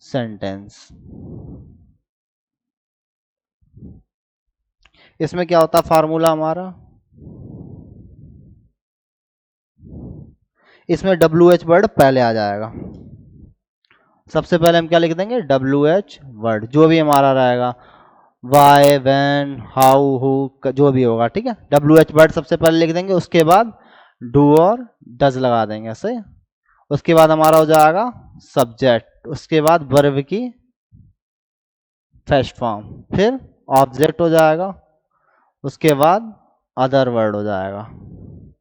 sentence. इसमें क्या होता है फार्मूला हमारा, इसमें डब्ल्यू एच वर्ड पहले आ जाएगा। सबसे पहले हम क्या लिख देंगे, डब्ल्यू एच वर्ड, जो भी हमारा रहेगा, वाई वैन हाउ हु जो भी होगा। ठीक है, डब्ल्यू एच वर्ड सबसे पहले लिख देंगे, उसके बाद डू और डज लगा देंगे ऐसे। उसके बाद हमारा हो जाएगा सब्जेक्ट, उसके बाद वर्ब की फर्स्ट फॉर्म, फिर ऑब्जेक्ट हो जाएगा, उसके बाद अदर वर्ड हो जाएगा।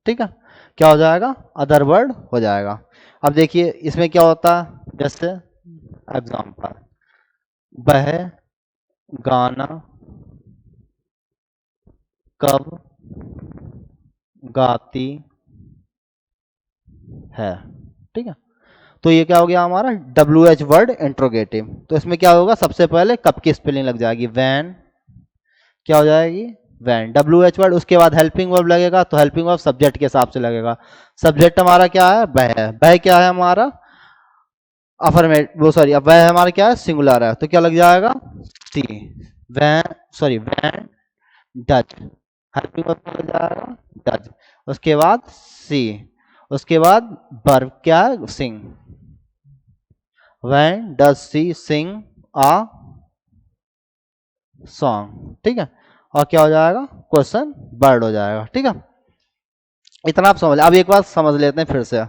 ठीक है, क्या हो जाएगा, अदर वर्ड हो जाएगा। अब देखिए इसमें क्या होता है, जैसे एग्जाम्पल, वह गाना कब गाती है। ठीक है, तो ये क्या हो गया हमारा डब्ल्यू एच वर्ड इंट्रोगेटिव। तो इसमें क्या होगा, सबसे पहले कब की स्पेलिंग लग जाएगी, वैन, क्या हो जाएगी, वैन, डब्ल्यू एच वर्ड। उसके बाद हेल्पिंग वर्ब लगेगा, तो हेल्पिंग वर्ब सब्जेक्ट के हिसाब से लगेगा। सब्जेक्ट हमारा क्या है, वह है। वह क्या है हमारा, अफर्मेट वो सॉरी, अब वह हमारा क्या है, सिंगुलर है, तो क्या लग जाएगा, she, when, sorry when does, helping verb क्या लग जाएगा, डज। उसके बाद सी, उसके बाद वर्ब क्या है, sing, when does she sing a song. ठीक है, और क्या हो जाएगा, क्वेश्चन वर्ड हो जाएगा। ठीक है, इतना आप समझ। अब एक बात समझ लेते हैं फिर से,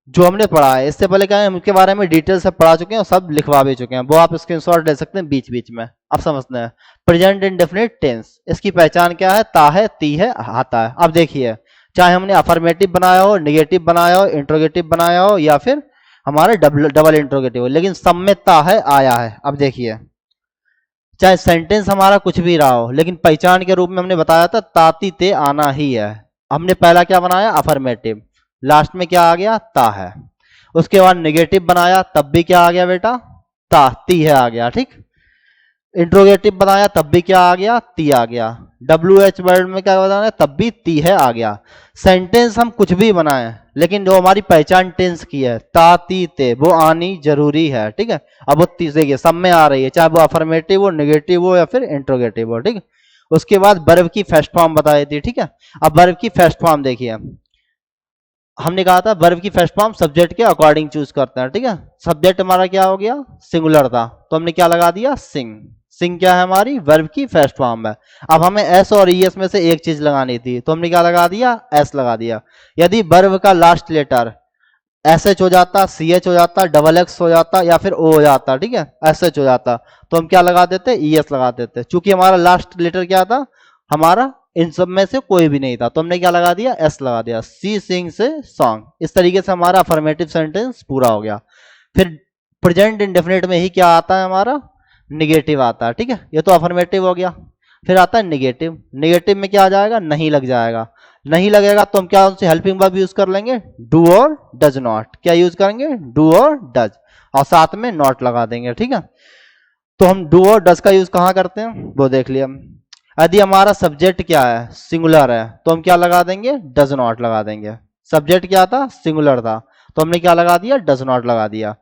जो हमने पढ़ा है इससे पहले क्या है, हम इसके बारे में डिटेल से पढ़ा चुके हैं और सब लिखवा भी चुके हैं, वो आप स्क्रीनशॉट ले सकते हैं बीच बीच में। अब समझते हैं प्रेजेंट इंडेफिनिट टेंस, इसकी पहचान क्या है, ता है, ती है, आता है। अब देखिए, चाहे हमने अफर्मेटिव बनाया हो, निगेटिव बनाया हो, इंट्रोगेटिव बनाया हो, या फिर हमारा डबल डबल इंट्रोगेटिव हो, लेकिन सब में ता है, आया है। अब देखिए, चाहे सेंटेंस हमारा कुछ भी रहा हो, लेकिन पहचान के रूप में हमने बताया था ताती ते आना ही है। हमने पहला क्या बनाया, अफर्मेटिव, लास्ट में क्या आ गया, ता है। उसके बाद नेगेटिव बनाया, तब भी क्या आ गया बेटा, ता, ती है आ गया। ठीक, इंट्रोगेटिव बनाया, तब भी क्या आ गया, ती आ गया। डब्ल्यू एच वर्ड में क्या बताना है, तब भी ती है आ गया। सेंटेंस हम कुछ भी बनाए, लेकिन जो हमारी पहचान टेंस की है, ता ती ते, वो आनी जरूरी है। ठीक है, अब वो तीसरे सब में आ रही है, चाहे वो अफर्मेटिव हो, नेगेटिव हो, या फिर इंट्रोगेटिव हो। ठीक है, उसके बाद वर्ब की फर्स्ट फॉर्म बताई थी। ठीक है, अब वर्ब की फर्स्ट फॉर्म देखिए, हमने कहा था वर्ब की फर्स्ट फॉर्म सब्जेक्ट के अकॉर्डिंग चूज करते हैं। ठीक है, सब्जेक्ट हमारा क्या हो गया, सिंगुलर था, तो हमने क्या लगा दिया, सिंग। सिंग क्या है हमारी, वर्ब की फर्स्ट फॉर्म है। अब हमें एस और ईएस में से एक चीज लगानी थी, तो हमने क्या लगा दिया, एस लगा दिया। यदि वर्ब का लास्ट लेटर एस एच हो जाता, सी एच हो जाता, डबल एक्स हो जाता, या फिर ओ हो जाता, ठीक है, एस एच हो जाता, तो हम क्या लगा देते, ई एस लगा देते। चूंकि हमारा लास्ट लेटर क्या था, हमारा इन सब में से कोई भी नहीं था, तो हमने क्या लगा दिया, एस लगा दिया। सी सिंग से सॉन्ग। इस तरीके से हमारा अफर्मेटिव सेंटेंस पूरा हो गया। फिर प्रेजेंट इंडेफिनिट में ही क्या आता है हमारा, निगेटिव आता है। ठीक है, ये तो अफर्मेटिव हो गया। फिर आता है निगेटिव, निगेटिव में क्या आ जाएगा, नहीं लग जाएगा। नहीं लगेगा तो हम क्या उनसे हेल्पिंग वर्ब यूज कर लेंगे, डू और डज नॉट। क्या यूज करेंगे, डू और डज, और साथ में नॉट लगा देंगे। ठीक है, तो हम डू और डज का यूज कहाँ करते हैं वो देख लिया। यदि हमारा सब्जेक्ट क्या है, सिंगुलर है, तो हम क्या लगा देंगे, डज नॉट लगा देंगे। सब्जेक्ट क्या था, सिंगुलर था, तो हमने क्या लगा दिया, डज नॉट लगा दिया।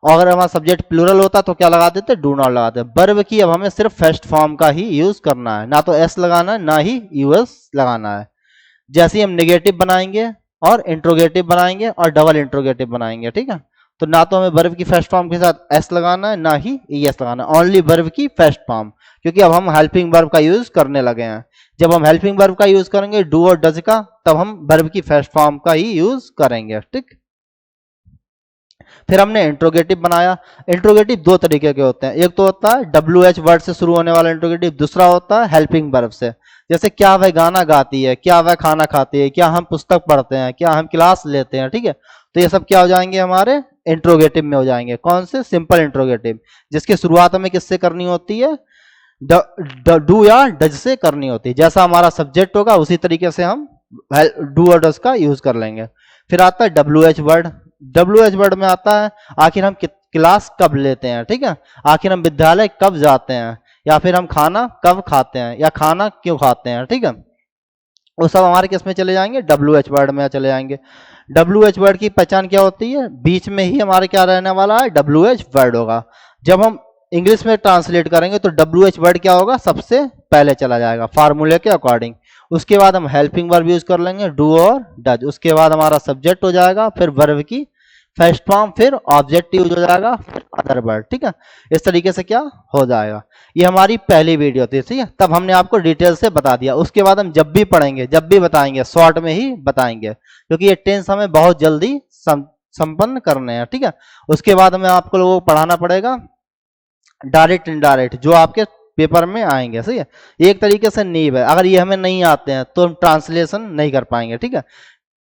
और अगर हमारा सब्जेक्ट प्लूरल होता तो क्या लगा देते, डू नॉट लगाते। वर्ब की अब हमें सिर्फ फर्स्ट फॉर्म का ही यूज करना है, ना तो एस लगाना है, ना ही यूएस लगाना है। जैसे ही हम नेगेटिव बनाएंगे और इंट्रोगेटिव बनाएंगे और डबल इंट्रोगेटिव बनाएंगे। ठीक है, तो ना तो हमें वर्ब की फर्स्ट फॉर्म के साथ एस लगाना है, ना ही ई एस लगाना है, ओनली वर्ब की फर्स्ट फॉर्म, क्योंकि अब हम हेल्पिंग वर्ब का यूज करने लगे हैं। जब हम हेल्पिंग वर्ब का यूज करेंगे, डू और डज का, तब हम वर्ब की फर्स्ट फॉर्म का ही यूज करेंगे। ठीक, फिर हमने इंट्रोगेटिव बनाया। इंट्रोगेटिव दो तरीके के होते हैं, एक तो होता है डब्ल्यू एच वर्ड से शुरू होने वाला इंट्रोगेटिव, दूसरा होता है हेल्पिंग वर्ब से। जैसे क्या वह गाना गाती है, क्या वह खाना खाती है, क्या हम पुस्तक पढ़ते हैं, क्या हम क्लास लेते हैं। ठीक है, तो ये सब क्या हो जाएंगे, हमारे इंट्रोगेटिव में हो जाएंगे। कौन से, सिंपल इंट्रोगेटिव, जिसकी शुरुआत हमें किससे करनी होती है, डू या डज से करनी होती है। जैसा हमारा सब्जेक्ट होगा उसी तरीके से हम डू और डज का यूज कर लेंगे। फिर आता है W H word. W H word में आता है आखिर हम क्लास कब लेते हैं। ठीक है, आखिर हम विद्यालय कब जाते हैं, या फिर हम खाना कब खाते हैं, या खाना क्यों खाते हैं। ठीक है, वो सब हमारे किस में चले जाएंगे, डब्ल्यू एच वर्ड में चले जाएंगे। डब्ल्यू एच वर्ड की पहचान क्या होती है, बीच में ही हमारे क्या रहने वाला है, डब्ल्यू एच वर्ड होगा। जब हम इंग्लिश में ट्रांसलेट करेंगे तो डब्ल्यू एच वर्ड क्या होगा, सबसे पहले चला जाएगा फार्मूले के अकॉर्डिंग। उसके बाद हम हेल्पिंग वर्ब यूज कर लेंगे, डू और डज। उसके बाद हमारा सब्जेक्ट हो जाएगा, फिर वर्ब की फर्स्ट फॉर्म, फिर ऑब्जेक्ट यूज हो जाएगा, फिर अदर वर्ड। ठीक है, इस तरीके से क्या हो जाएगा। ये हमारी पहली वीडियो थी। ठीक है, तब हमने आपको डिटेल से बता दिया। उसके बाद हम जब भी पढ़ेंगे, जब भी बताएंगे, शॉर्ट में ही बताएंगे, क्योंकि ये टेंस हमें बहुत जल्दी संपन्न करने हैं। ठीक है, उसके बाद हमें आपको लोगों को पढ़ाना पड़ेगा डायरेक्ट इनडायरेक्ट, जो आपके पेपर में आएंगे। सही है, एक तरीके से नींव है। अगर ये हमें नहीं आते हैं तो हम ट्रांसलेशन नहीं कर पाएंगे। ठीक है,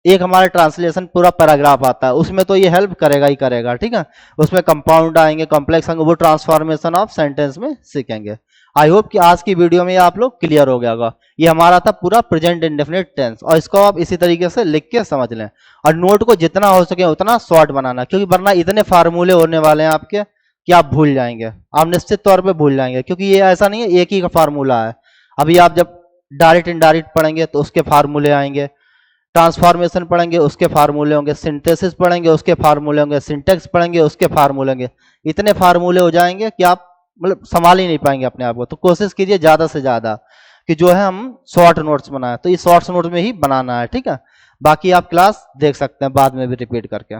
एक हमारा ट्रांसलेशन पूरा पैराग्राफ आता है, उसमें तो ये हेल्प करेगा ही करेगा, ठीक है। उसमें कंपाउंड आएंगे, कॉम्प्लेक्स आएंगे, वो ट्रांसफॉर्मेशन ऑफ सेंटेंस में सीखेंगे। आई होप कि आज की वीडियो में ये आप लोग क्लियर हो गया होगा। ये हमारा था पूरा प्रेजेंट इंडेफिनिट टेंस, और इसको आप इसी तरीके से लिख के समझ लें, और नोट को जितना हो सके उतना शॉर्ट बनाना, क्योंकि वरना इतने फार्मूले होने वाले हैं आपके कि आप भूल जाएंगे, आप निश्चित तौर पे भूल जाएंगे, क्योंकि ये ऐसा नहीं है एक ही का फार्मूला है। अभी आप जब डायरेक्ट इनडायरेक्ट पढ़ेंगे तो उसके फार्मूले आएंगे, ट्रांसफॉर्मेशन पढ़ेंगे उसके फार्मूले होंगे, सिंथेसिस पढ़ेंगे उसके फार्मूले होंगे, सिंटेक्स पढ़ेंगे उसके फार्मूले होंगे। इतने फार्मूले हो जाएंगे कि आप मतलब संभाल ही नहीं पाएंगे अपने आप को। तो कोशिश कीजिए ज़्यादा से ज़्यादा कि जो है हम शॉर्ट नोट्स बनाए, तो ये शॉर्ट नोट्स में ही बनाना है, ठीक है। बाकी आप क्लास देख सकते हैं बाद में भी रिपीट करके।